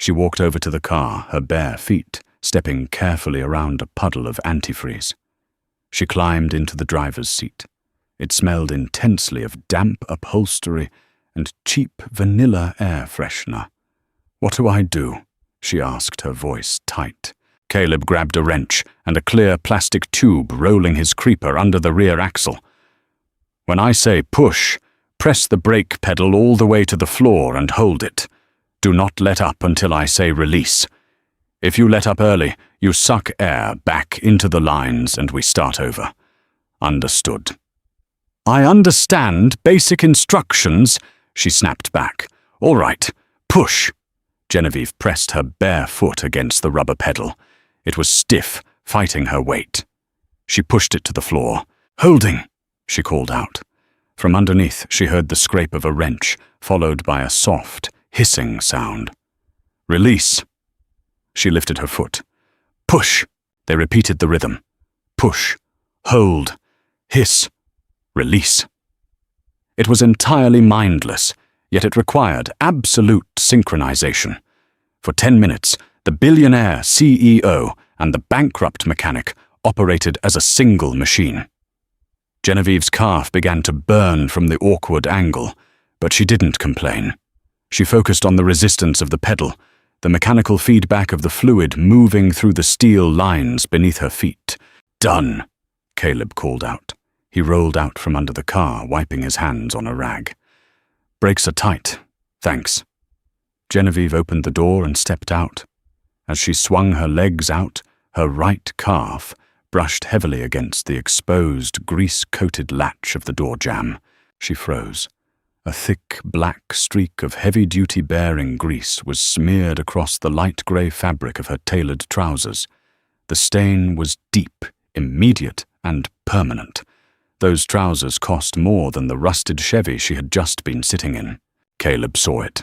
She walked over to the car, her bare feet stepping carefully around a puddle of antifreeze. She climbed into the driver's seat. It smelled intensely of damp upholstery and cheap vanilla air freshener. What do I do? She asked, her voice tight. Caleb grabbed a wrench and a clear plastic tube, rolling his creeper under the rear axle. When I say push, press the brake pedal all the way to the floor and hold it. Do not let up until I say release. If you let up early, you suck air back into the lines and we start over. Understood. I understand basic instructions, She snapped back. "All right, push." Genevieve pressed her bare foot against the rubber pedal. It was stiff, fighting her weight. She pushed it to the floor. "Holding," she called out. From underneath, she heard the scrape of a wrench, followed by a soft, hissing sound. "Release." She lifted her foot. "Push." They repeated the rhythm. Push. Hold. Hiss. Release. It was entirely mindless, yet it required absolute synchronization. For 10 minutes, the billionaire CEO and the bankrupt mechanic operated as a single machine. Genevieve's calf began to burn from the awkward angle, but she didn't complain. She focused on the resistance of the pedal, the mechanical feedback of the fluid moving through the steel lines beneath her feet. "Done," Caleb called out. He rolled out from under the car, wiping his hands on a rag. "Brakes are tight. Thanks." Genevieve opened the door and stepped out. As she swung her legs out, her right calf brushed heavily against the exposed, grease-coated latch of the door jamb. She froze. A thick, black streak of heavy-duty bearing grease was smeared across the light grey fabric of her tailored trousers. The stain was deep, immediate, and permanent. Those trousers cost more than the rusted Chevy she had just been sitting in. Caleb saw it.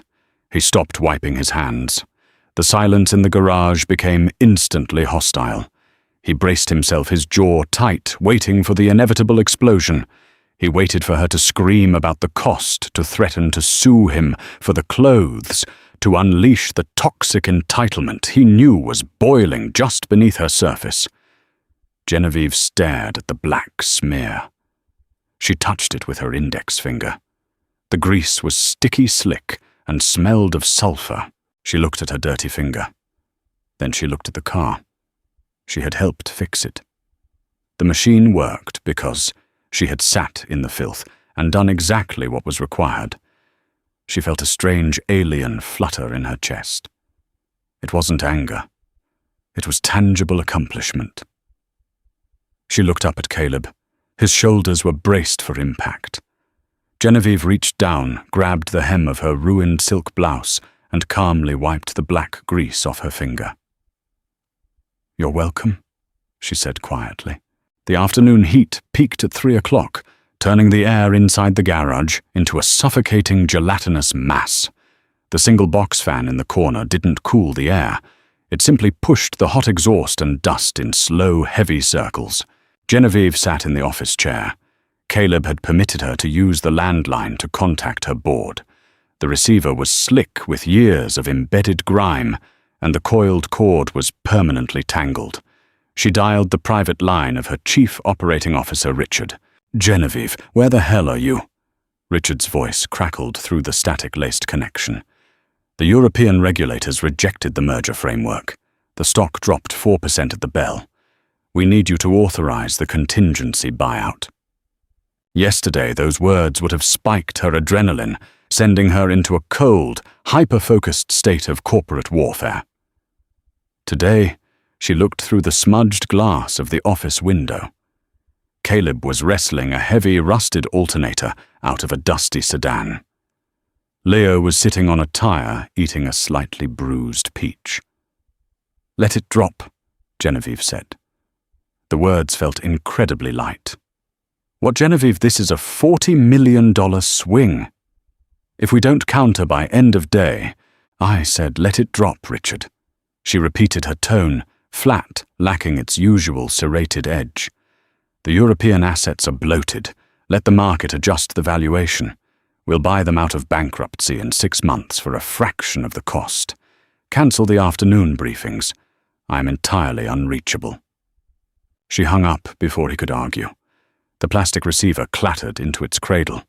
He stopped wiping his hands. The silence in the garage became instantly hostile. He braced himself, his jaw tight, waiting for the inevitable explosion. He waited for her to scream about the cost, to threaten to sue him for the clothes, to unleash the toxic entitlement he knew was boiling just beneath her surface. Genevieve stared at the black smear. She touched it with her index finger. The grease was sticky slick and smelled of sulfur. She looked at her dirty finger. Then she looked at the car. She had helped fix it. The machine worked because she had sat in the filth and done exactly what was required. She felt a strange alien flutter in her chest. It wasn't anger. It was tangible accomplishment. She looked up at Caleb. His shoulders were braced for impact. Genevieve reached down, grabbed the hem of her ruined silk blouse, and calmly wiped the black grease off her finger. "You're welcome," she said quietly. The afternoon heat peaked at 3 o'clock, turning the air inside the garage into a suffocating gelatinous mass. The single box fan in the corner didn't cool the air. It simply pushed the hot exhaust and dust in slow, heavy circles. Genevieve sat in the office chair. Caleb had permitted her to use the landline to contact her board. The receiver was slick with years of embedded grime, and the coiled cord was permanently tangled. She dialed the private line of her chief operating officer, Richard. "Genevieve, where the hell are you?" Richard's voice crackled through the static-laced connection. "The European regulators rejected the merger framework. The stock dropped 4% at the bell. We need you to authorize the contingency buyout." Yesterday, those words would have spiked her adrenaline, sending her into a cold, hyper-focused state of corporate warfare. Today, she looked through the smudged glass of the office window. Caleb was wrestling a heavy, rusted alternator out of a dusty sedan. Leo was sitting on a tire, eating a slightly bruised peach. "Let it drop," Genevieve said. The words felt incredibly light. "What, Genevieve, this is a $40 million swing. If we don't counter by end of day—" "I said let it drop, Richard." She repeated her tone, flat, lacking its usual serrated edge. "The European assets are bloated. Let the market adjust the valuation. We'll buy them out of bankruptcy in 6 months for a fraction of the cost. Cancel the afternoon briefings. I'm entirely unreachable." She hung up before he could argue. The plastic receiver clattered into its cradle.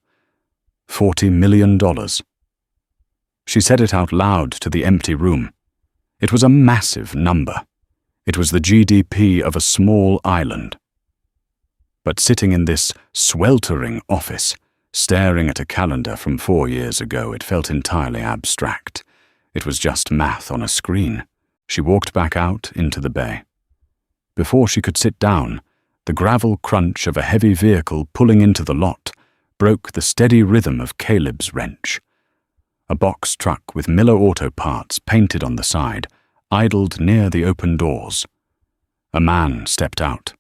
$40 million. She said it out loud to the empty room. It was a massive number. It was the GDP of a small island. But sitting in this sweltering office, staring at a calendar from 4 years ago, it felt entirely abstract. It was just math on a screen. She walked back out into the bay. Before she could sit down, the gravel crunch of a heavy vehicle pulling into the lot broke the steady rhythm of Caleb's wrench. A box truck with Miller Auto Parts painted on the side idled near the open doors. A man stepped out.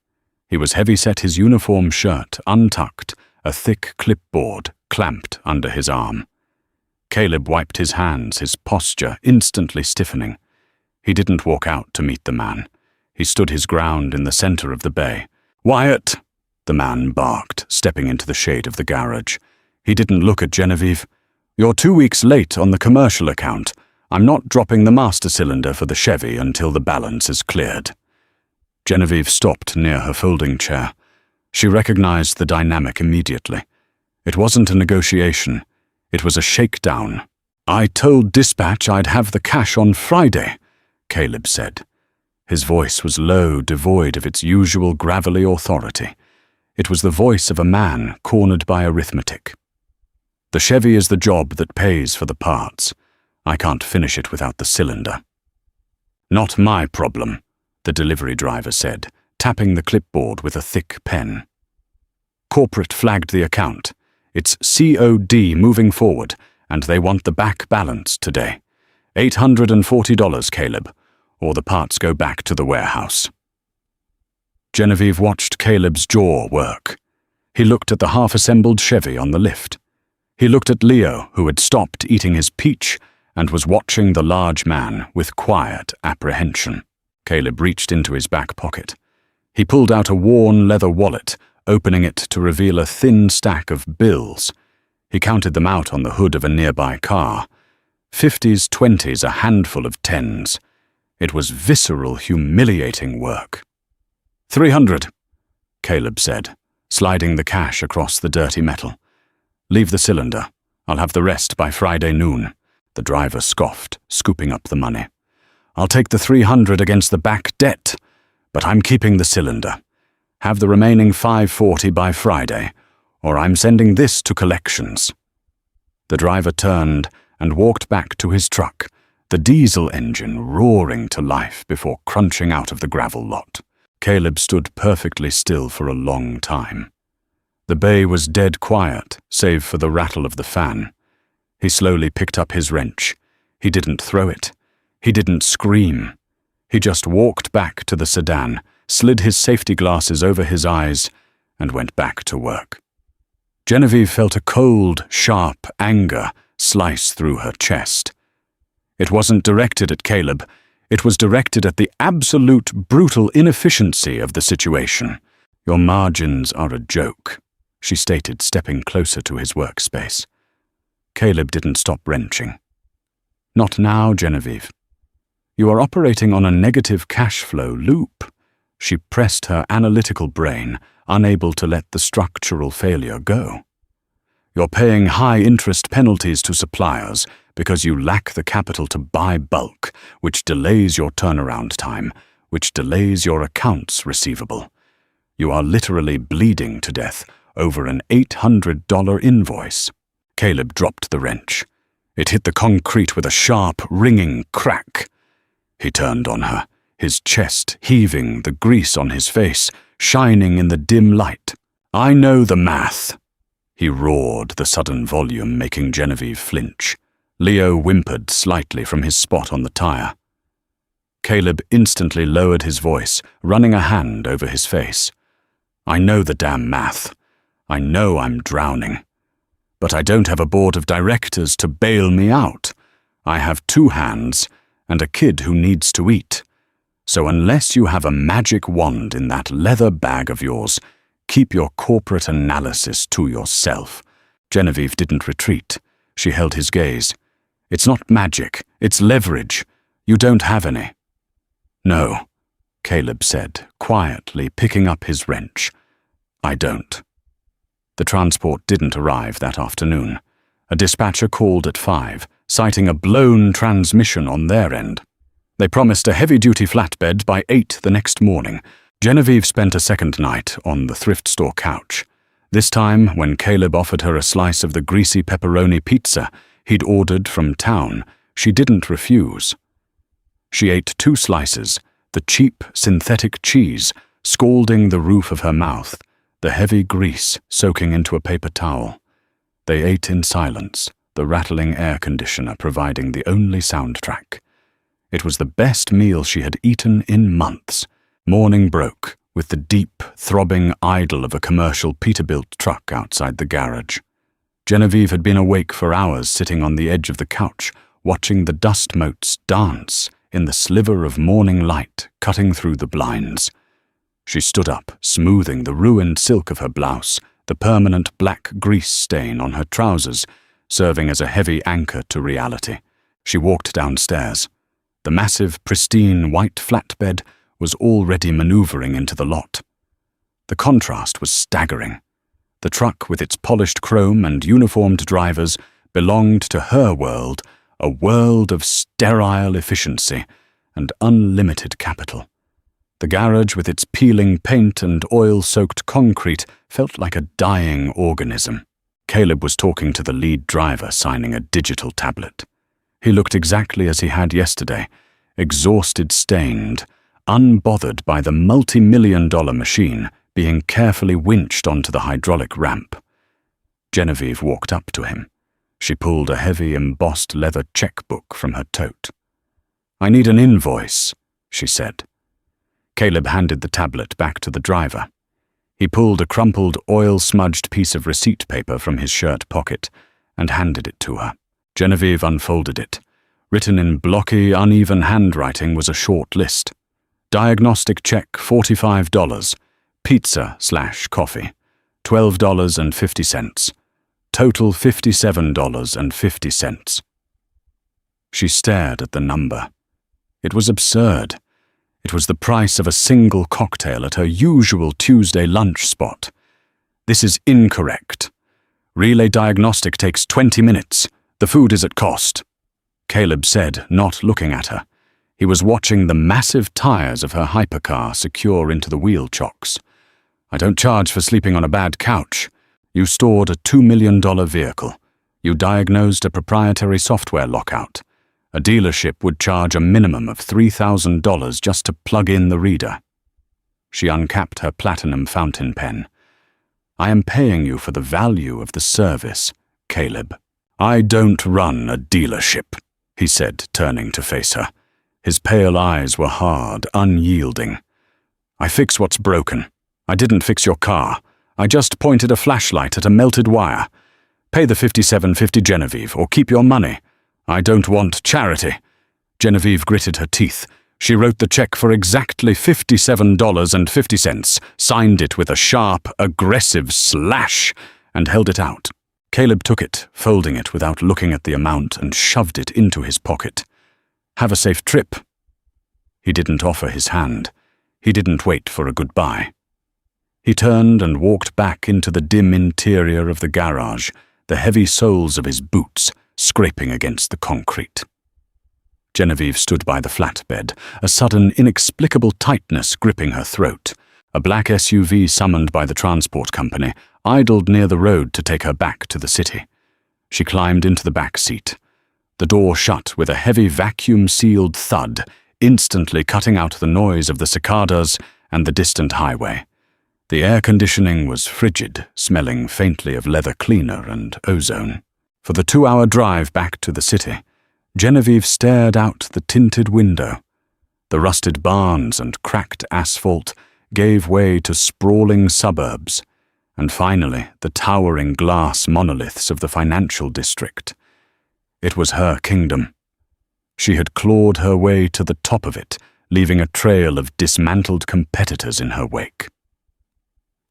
He was heavy-set, his uniform shirt untucked, a thick clipboard clamped under his arm. Caleb wiped his hands, his posture instantly stiffening. He didn't walk out to meet the man. He stood his ground in the center of the bay. "Wyatt!" the man barked, stepping into the shade of the garage. He didn't look at Genevieve. "You're 2 weeks late on the commercial account. I'm not dropping the master cylinder for the Chevy until the balance is cleared." Genevieve stopped near her folding chair. She recognized the dynamic immediately. It wasn't a negotiation. It was a shakedown. "I told dispatch I'd have the cash on Friday," Caleb said. His voice was low, devoid of its usual gravelly authority. It was the voice of a man cornered by arithmetic. "The Chevy is the job that pays for the parts. I can't finish it without the cylinder." "Not my problem," the delivery driver said, tapping the clipboard with a thick pen. "Corporate flagged the account. It's COD moving forward, and they want the back balance today. $840, Caleb, or the parts go back to the warehouse." Genevieve watched Caleb's jaw work. He looked at the half-assembled Chevy on the lift. He looked at Leo, who had stopped eating his peach and was watching the large man with quiet apprehension. Caleb reached into his back pocket. He pulled out a worn leather wallet, opening it to reveal a thin stack of bills. He counted them out on the hood of a nearby car. 50s, 20s, a handful of 10s. It was visceral, humiliating work. $300, Caleb said, sliding the cash across the dirty metal. "Leave the cylinder. I'll have the rest by Friday noon." The driver scoffed, scooping up the money. "I'll take the $300 against the back debt, but I'm keeping the cylinder. Have the remaining $540 by Friday, or I'm sending this to collections." The driver turned and walked back to his truck, the diesel engine roaring to life before crunching out of the gravel lot. Caleb stood perfectly still for a long time. The bay was dead quiet, save for the rattle of the fan. He slowly picked up his wrench. He didn't throw it. He didn't scream. He just walked back to the sedan, slid his safety glasses over his eyes, and went back to work. Genevieve felt a cold, sharp anger slice through her chest. It wasn't directed at Caleb. It was directed at the absolute brutal inefficiency of the situation. "Your margins are a joke," she stated, stepping closer to his workspace. Caleb didn't stop wrenching. "Not now, Genevieve. You are operating on a negative cash flow loop." She pressed her analytical brain, unable to let the structural failure go. "You're paying high-interest penalties to suppliers because you lack the capital to buy bulk, which delays your turnaround time, which delays your accounts receivable. You are literally bleeding to death over an $800 invoice." Caleb dropped the wrench. It hit the concrete with a sharp, ringing crack. He turned on her, his chest heaving, the grease on his face shining in the dim light. "I know the math," he roared, the sudden volume making Genevieve flinch. Leo whimpered slightly from his spot on the tire. Caleb instantly lowered his voice, running a hand over his face. "I know the damn math. I know I'm drowning. But I don't have a board of directors to bail me out. I have 2 hands and a kid who needs to eat. So unless you have a magic wand in that leather bag of yours, keep your corporate analysis to yourself." Genevieve didn't retreat. She held his gaze. "It's not magic. It's leverage. You don't have any." "No," Caleb said, quietly picking up his wrench. "I don't." The transport didn't arrive that afternoon. A dispatcher called at 5, citing a blown transmission on their end. They promised a heavy-duty flatbed by 8 the next morning. Genevieve spent a second night on the thrift store couch. This time, when Caleb offered her a slice of the greasy pepperoni pizza he'd ordered from town, she didn't refuse. She ate 2 slices, the cheap synthetic cheese scalding the roof of her mouth, the heavy grease soaking into a paper towel. They ate in silence, the rattling air conditioner providing the only soundtrack. It was the best meal she had eaten in months. Morning broke with the deep, throbbing idle of a commercial Peterbilt truck outside the garage. Genevieve had been awake for hours, sitting on the edge of the couch, watching the dust motes dance in the sliver of morning light cutting through the blinds. She stood up, smoothing the ruined silk of her blouse, the permanent black grease stain on her trousers, serving as a heavy anchor to reality. She walked downstairs. The massive, pristine white flatbed was already maneuvering into the lot. The contrast was staggering. The truck, with its polished chrome and uniformed drivers, belonged to her world, a world of sterile efficiency and unlimited capital. The garage, with its peeling paint and oil-soaked concrete, felt like a dying organism. Caleb was talking to the lead driver, signing a digital tablet. He looked exactly as he had yesterday, exhausted, stained, unbothered by the multi-million-dollar machine being carefully winched onto the hydraulic ramp. Genevieve walked up to him. She pulled a heavy embossed leather checkbook from her tote. "I need an invoice," she said. Caleb handed the tablet back to the driver. He pulled a crumpled, oil-smudged piece of receipt paper from his shirt pocket and handed it to her. Genevieve unfolded it. Written in blocky, uneven handwriting was a short list. Diagnostic check, $45. Pizza/coffee, $12.50. Total $57.50. She stared at the number. It was absurd. It was the price of a single cocktail at her usual Tuesday lunch spot. "This is incorrect. Relay diagnostic takes 20 minutes. The food is at cost," Caleb said, not looking at her. He was watching the massive tires of her hypercar secure into the wheel chocks. "I don't charge for sleeping on a bad couch. You stored a $2 million vehicle. You diagnosed a proprietary software lockout. A dealership would charge a minimum of $3,000 just to plug in the reader." She uncapped her platinum fountain pen. "I am paying you for the value of the service, Caleb." "I don't run a dealership," he said, turning to face her. His pale eyes were hard, unyielding. "I fix what's broken. I didn't fix your car. I just pointed a flashlight at a melted wire. Pay the $57.50, Genevieve, or keep your money. I don't want charity." Genevieve gritted her teeth. She wrote the check for exactly $57.50, signed it with a sharp, aggressive slash, and held it out. Caleb took it, folding it without looking at the amount, and shoved it into his pocket. "Have a safe trip." He didn't offer his hand. He didn't wait for a goodbye. He turned and walked back into the dim interior of the garage, the heavy soles of his boots scraping against the concrete. Genevieve stood by the flatbed, a sudden, inexplicable tightness gripping her throat. A black SUV summoned by the transport company idled near the road to take her back to the city. She climbed into the back seat. The door shut with a heavy vacuum-sealed thud, instantly cutting out the noise of the cicadas and the distant highway. The air conditioning was frigid, smelling faintly of leather cleaner and ozone. For the 2-hour drive back to the city, Genevieve stared out the tinted window. The rusted barns and cracked asphalt gave way to sprawling suburbs, and finally the towering glass monoliths of the financial district. It was her kingdom. She had clawed her way to the top of it, leaving a trail of dismantled competitors in her wake.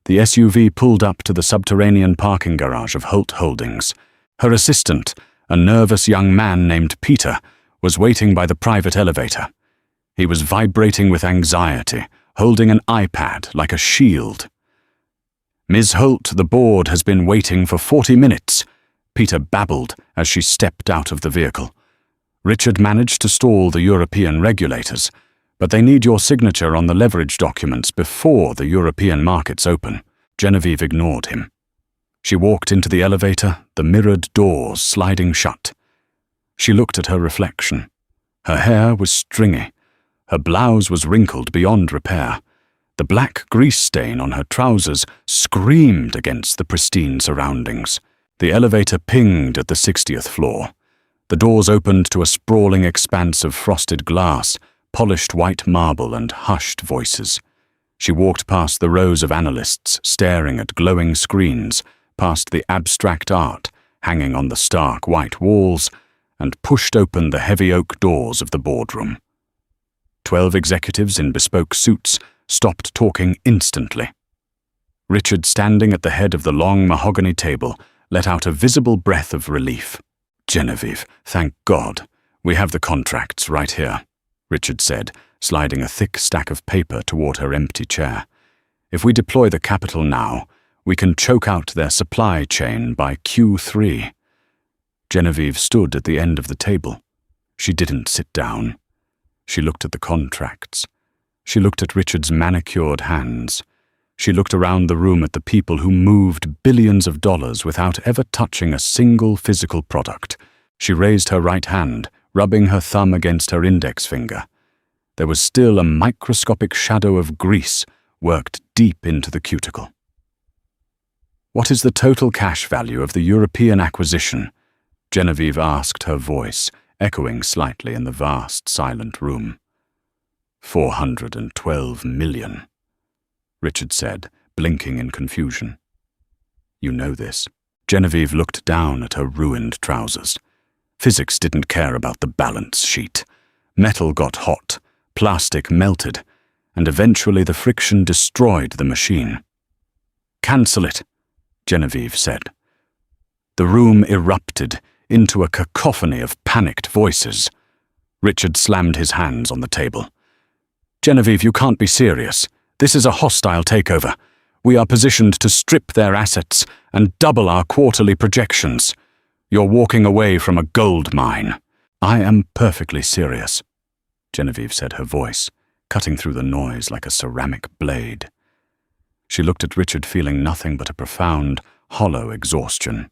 The SUV pulled up to the subterranean parking garage of Holt Holdings. Her assistant, a nervous young man named Peter, was waiting by the private elevator. He was vibrating with anxiety, holding an iPad like a shield. "Ms. Holt, the board has been waiting for 40 minutes, Peter babbled as she stepped out of the vehicle. "Richard managed to stall the European regulators, but they need your signature on the leverage documents before the European markets open." Genevieve ignored him. She walked into the elevator, the mirrored doors sliding shut. She looked at her reflection. Her hair was stringy. Her blouse was wrinkled beyond repair. The black grease stain on her trousers screamed against the pristine surroundings. The elevator pinged at the 60th floor. The doors opened to a sprawling expanse of frosted glass, polished white marble, and hushed voices. She walked past the rows of analysts staring at glowing screens, past the abstract art hanging on the stark white walls, and pushed open the heavy oak doors of the boardroom. 12 executives in bespoke suits stopped talking instantly. Richard, standing at the head of the long mahogany table, let out a visible breath of relief. "Genevieve, thank God. We have the contracts right here," Richard said, sliding a thick stack of paper toward her empty chair. "If we deploy the capital now, we can choke out their supply chain by Q3. Genevieve stood at the end of the table. She didn't sit down. She looked at the contracts. She looked at Richard's manicured hands. She looked around the room at the people who moved billions of dollars without ever touching a single physical product. She raised her right hand, rubbing her thumb against her index finger. There was still a microscopic shadow of grease worked deep into the cuticle. "What is the total cash value of the European acquisition?" Genevieve asked, her voice echoing slightly in the vast, silent room. $412 million, Richard said, blinking in confusion. "You know this." Genevieve looked down at her ruined trousers. Physics didn't care about the balance sheet. Metal got hot, plastic melted, and eventually the friction destroyed the machine. "Cancel it," Genevieve said. The room erupted into a cacophony of panicked voices. Richard slammed his hands on the table. "Genevieve, you can't be serious. This is a hostile takeover. We are positioned to strip their assets and double our quarterly projections. You're walking away from a gold mine." "I am perfectly serious," Genevieve said, her voice cutting through the noise like a ceramic blade. She looked at Richard, feeling nothing but a profound, hollow exhaustion.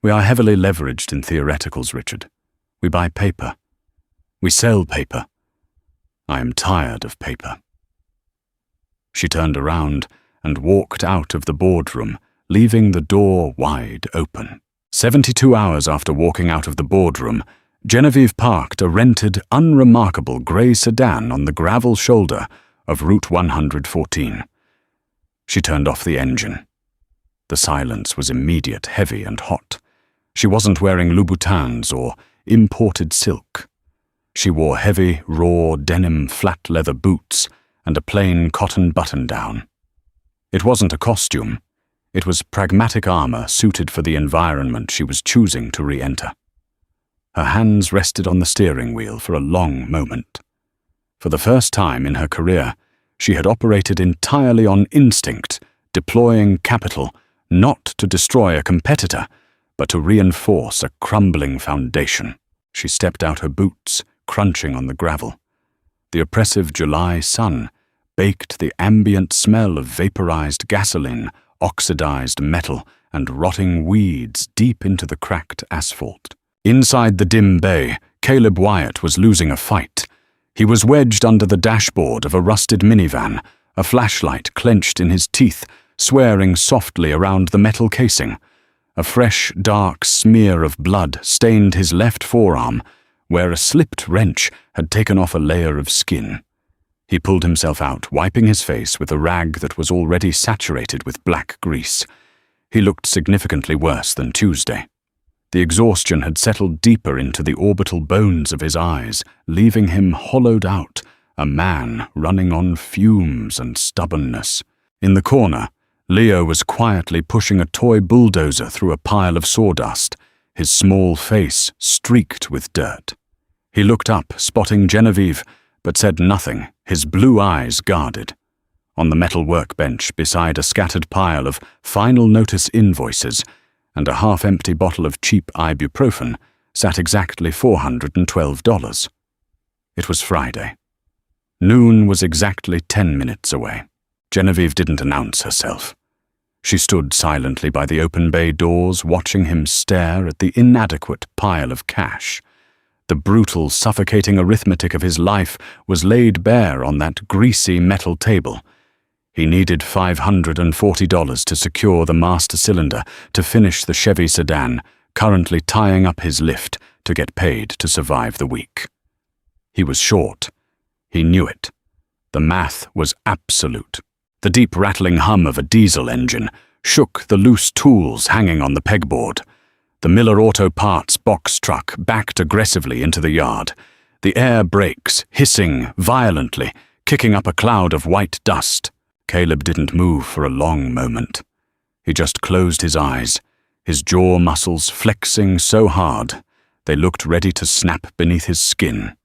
"We are heavily leveraged in theoreticals, Richard. We buy paper. We sell paper. I am tired of paper." She turned around and walked out of the boardroom, leaving the door wide open. 72 hours after walking out of the boardroom, Genevieve parked a rented, unremarkable grey sedan on the gravel shoulder of Route 114. She turned off the engine. The silence was immediate, heavy and hot. She wasn't wearing Louboutins or imported silk. She wore heavy, raw denim flat leather boots and a plain cotton button-down. It wasn't a costume. It was pragmatic armor suited for the environment she was choosing to re-enter. Her hands rested on the steering wheel for a long moment. For the first time in her career, she had operated entirely on instinct, deploying capital not to destroy a competitor, but to reinforce a crumbling foundation. She stepped out her boots, crunching on the gravel. The oppressive July sun baked the ambient smell of vaporized gasoline, oxidized metal, and rotting weeds deep into the cracked asphalt. Inside the dim bay, Caleb Wyatt was losing a fight. He was wedged under the dashboard of a rusted minivan, a flashlight clenched in his teeth, swearing softly around the metal casing. A fresh, dark smear of blood stained his left forearm, where a slipped wrench had taken off a layer of skin. He pulled himself out, wiping his face with a rag that was already saturated with black grease. He looked significantly worse than Tuesday. The exhaustion had settled deeper into the orbital bones of his eyes, leaving him hollowed out, a man running on fumes and stubbornness. In the corner, Leo was quietly pushing a toy bulldozer through a pile of sawdust, his small face streaked with dirt. He looked up, spotting Genevieve, but said nothing, his blue eyes guarded. On the metal workbench, beside a scattered pile of final notice invoices and a half-empty bottle of cheap ibuprofen, sat exactly $412. It was Friday. Noon was exactly 10 minutes away. Genevieve didn't announce herself. She stood silently by the open bay doors, watching him stare at the inadequate pile of cash. The brutal, suffocating arithmetic of his life was laid bare on that greasy metal table. He needed $540 to secure the master cylinder to finish the Chevy sedan, currently tying up his lift to get paid to survive the week. He was short. He knew it. The math was absolute. The deep rattling hum of a diesel engine shook the loose tools hanging on the pegboard. The Miller Auto Parts box truck backed aggressively into the yard, the air brakes hissing violently, kicking up a cloud of white dust. Caleb didn't move for a long moment. He just closed his eyes, his jaw muscles flexing so hard they looked ready to snap beneath his skin.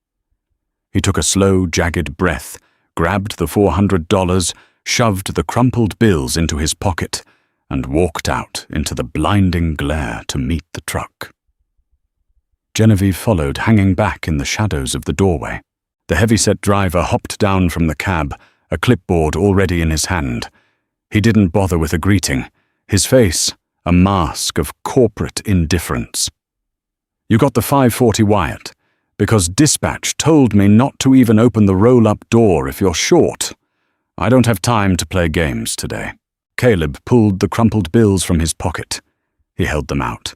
He took a slow, jagged breath, grabbed the $400, shoved the crumpled bills into his pocket, and walked out into the blinding glare to meet the truck. Genevieve followed, hanging back in the shadows of the doorway. The heavy-set driver hopped down from the cab, a clipboard already in his hand. He didn't bother with a greeting, his face a mask of corporate indifference. "You got the 540 Wyatt, because dispatch told me not to even open the roll-up door if you're short. I don't have time to play games today." Caleb pulled the crumpled bills from his pocket. He held them out.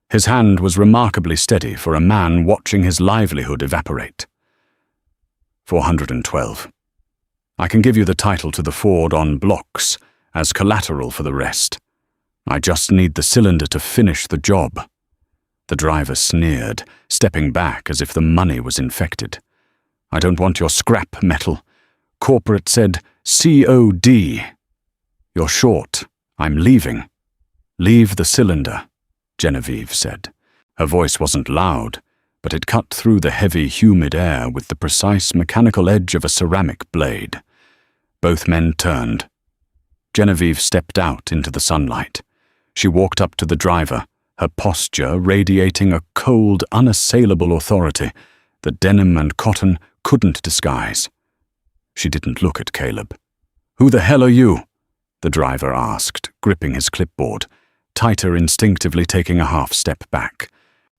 His hand was remarkably steady for a man watching his livelihood evaporate. 412. I can give you the title to the Ford on blocks as collateral for the rest. I just need the cylinder to finish the job. The driver sneered, stepping back as if the money was infected. "I don't want your scrap metal. Corporate said COD. You're short. I'm leaving." "Leave the cylinder," Genevieve said. Her voice wasn't loud, but it cut through the heavy, humid air with the precise mechanical edge of a ceramic blade. Both men turned. Genevieve stepped out into the sunlight. She walked up to the driver, her posture radiating a cold, unassailable authority that denim and cotton couldn't disguise. She didn't look at Caleb. "Who the hell are you?" the driver asked, gripping his clipboard, tighter instinctively taking a half step back.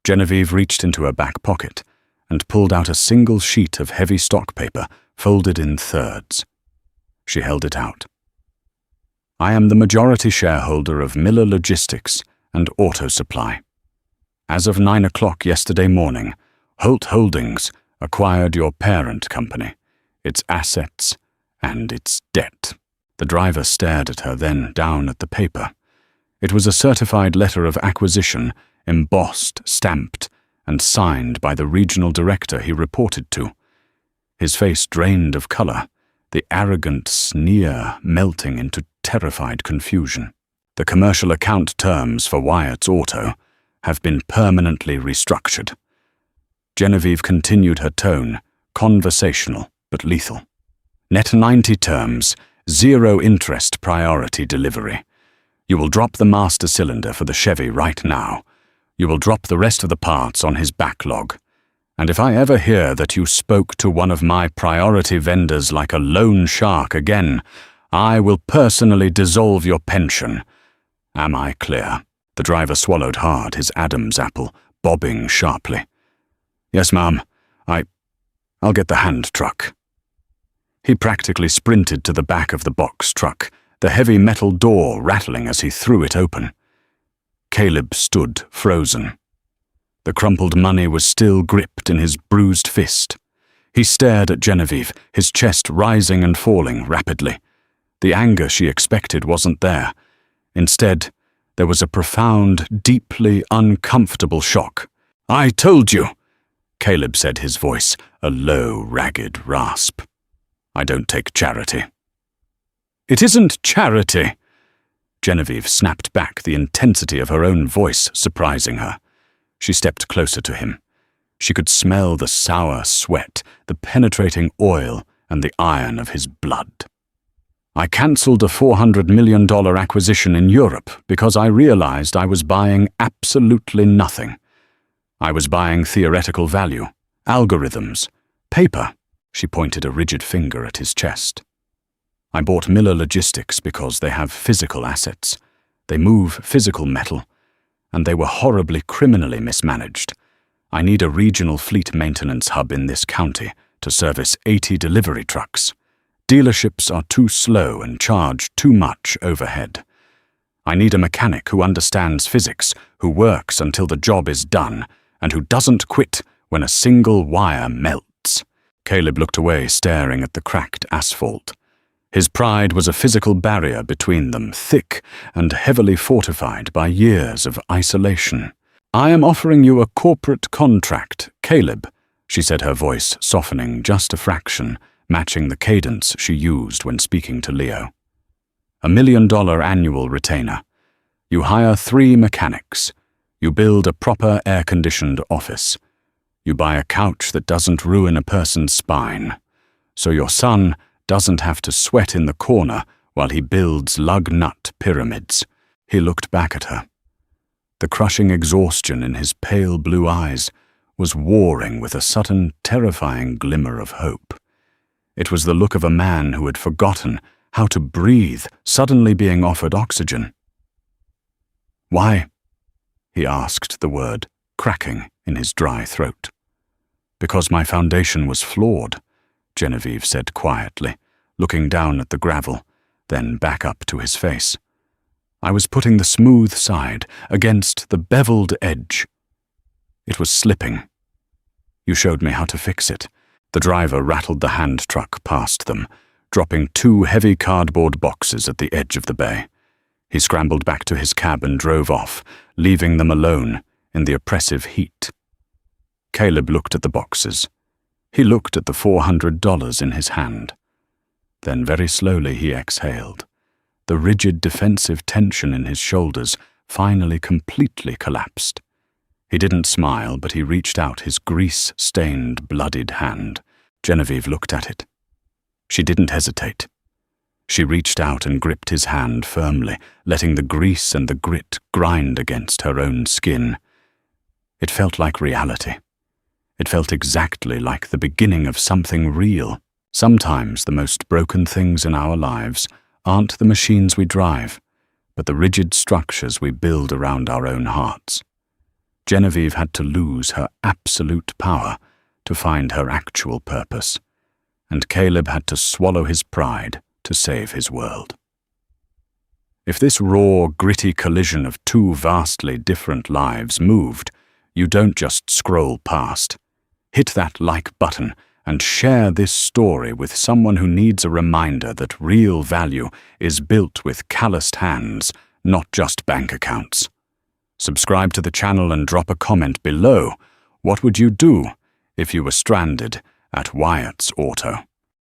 Genevieve reached into her back pocket and pulled out a single sheet of heavy stock paper folded in thirds. She held it out. "I am the majority shareholder of Miller Logistics and Auto Supply. As of 9 o'clock yesterday morning, Holt Holdings acquired your parent company, its assets, and its debt." The driver stared at her, then down at the paper. It was a certified letter of acquisition, embossed, stamped, and signed by the regional director he reported to. His face drained of color, the arrogant sneer melting into terrified confusion. "The commercial account terms for Wyatt's Auto have been permanently restructured." Genevieve continued her tone, conversational but lethal. "Net 90 terms, 0 interest priority delivery. You will drop the master cylinder for the Chevy right now. You will drop the rest of the parts on his backlog. And if I ever hear that you spoke to one of my priority vendors like a loan shark again, I will personally dissolve your pension. Am I clear?" The driver swallowed hard, his Adam's apple bobbing sharply. "Yes, ma'am. I'll get the hand truck." He practically sprinted to the back of the box truck, the heavy metal door rattling as he threw it open. Caleb stood frozen. The crumpled money was still gripped in his bruised fist. He stared at Genevieve, his chest rising and falling rapidly. The anger she expected wasn't there. Instead, there was a profound, deeply uncomfortable shock. "I told you," Caleb said, his voice a low, ragged rasp. "I don't take charity." "It isn't charity." Genevieve snapped back, the intensity of her own voice surprising her. She stepped closer to him. She could smell the sour sweat, the penetrating oil, and the iron of his blood. "I cancelled a $400 million acquisition in Europe because I realized I was buying absolutely nothing. I was buying theoretical value, algorithms, paper." She pointed a rigid finger at his chest. "I bought Miller Logistics because they have physical assets. They move physical metal, and they were horribly criminally mismanaged. I need a regional fleet maintenance hub in this county to service 80 delivery trucks. Dealerships are too slow and charge too much overhead. I need a mechanic who understands physics, who works until the job is done, and who doesn't quit when a single wire melts." Caleb looked away, staring at the cracked asphalt. His pride was a physical barrier between them, thick and heavily fortified by years of isolation. "I am offering you a corporate contract, Caleb," she said, her voice softening just a fraction, matching the cadence she used when speaking to Leo. "$1 million annual retainer. You hire 3 mechanics. You build a proper air-conditioned office. You buy a couch that doesn't ruin a person's spine, so your son doesn't have to sweat in the corner while he builds lug-nut pyramids." He looked back at her. The crushing exhaustion in his pale blue eyes was warring with a sudden, terrifying glimmer of hope. It was the look of a man who had forgotten how to breathe, suddenly being offered oxygen. "Why?" he asked, the word cracking in his dry throat. "Because my foundation was flawed," Genevieve said quietly, looking down at the gravel, then back up to his face. "I was putting the smooth side against the beveled edge. It was slipping. You showed me how to fix it." The driver rattled the hand truck past them, dropping 2 heavy cardboard boxes at the edge of the bay. He scrambled back to his cab and drove off, leaving them alone in the oppressive heat. Caleb looked at the boxes. He looked at the $400 in his hand. Then very slowly he exhaled. The rigid defensive tension in his shoulders finally completely collapsed. He didn't smile, but he reached out his grease-stained, bloodied hand. Genevieve looked at it. She didn't hesitate. She reached out and gripped his hand firmly, letting the grease and the grit grind against her own skin. It felt like reality. It felt exactly like the beginning of something real. Sometimes the most broken things in our lives aren't the machines we drive, but the rigid structures we build around our own hearts. Genevieve had to lose her absolute power to find her actual purpose, and Caleb had to swallow his pride to save his world. If this raw, gritty collision of 2 vastly different lives moved, you don't just scroll past. Hit that like button and share this story with someone who needs a reminder that real value is built with calloused hands, not just bank accounts. Subscribe to the channel and drop a comment below. What would you do if you were stranded at Wyatt's Auto?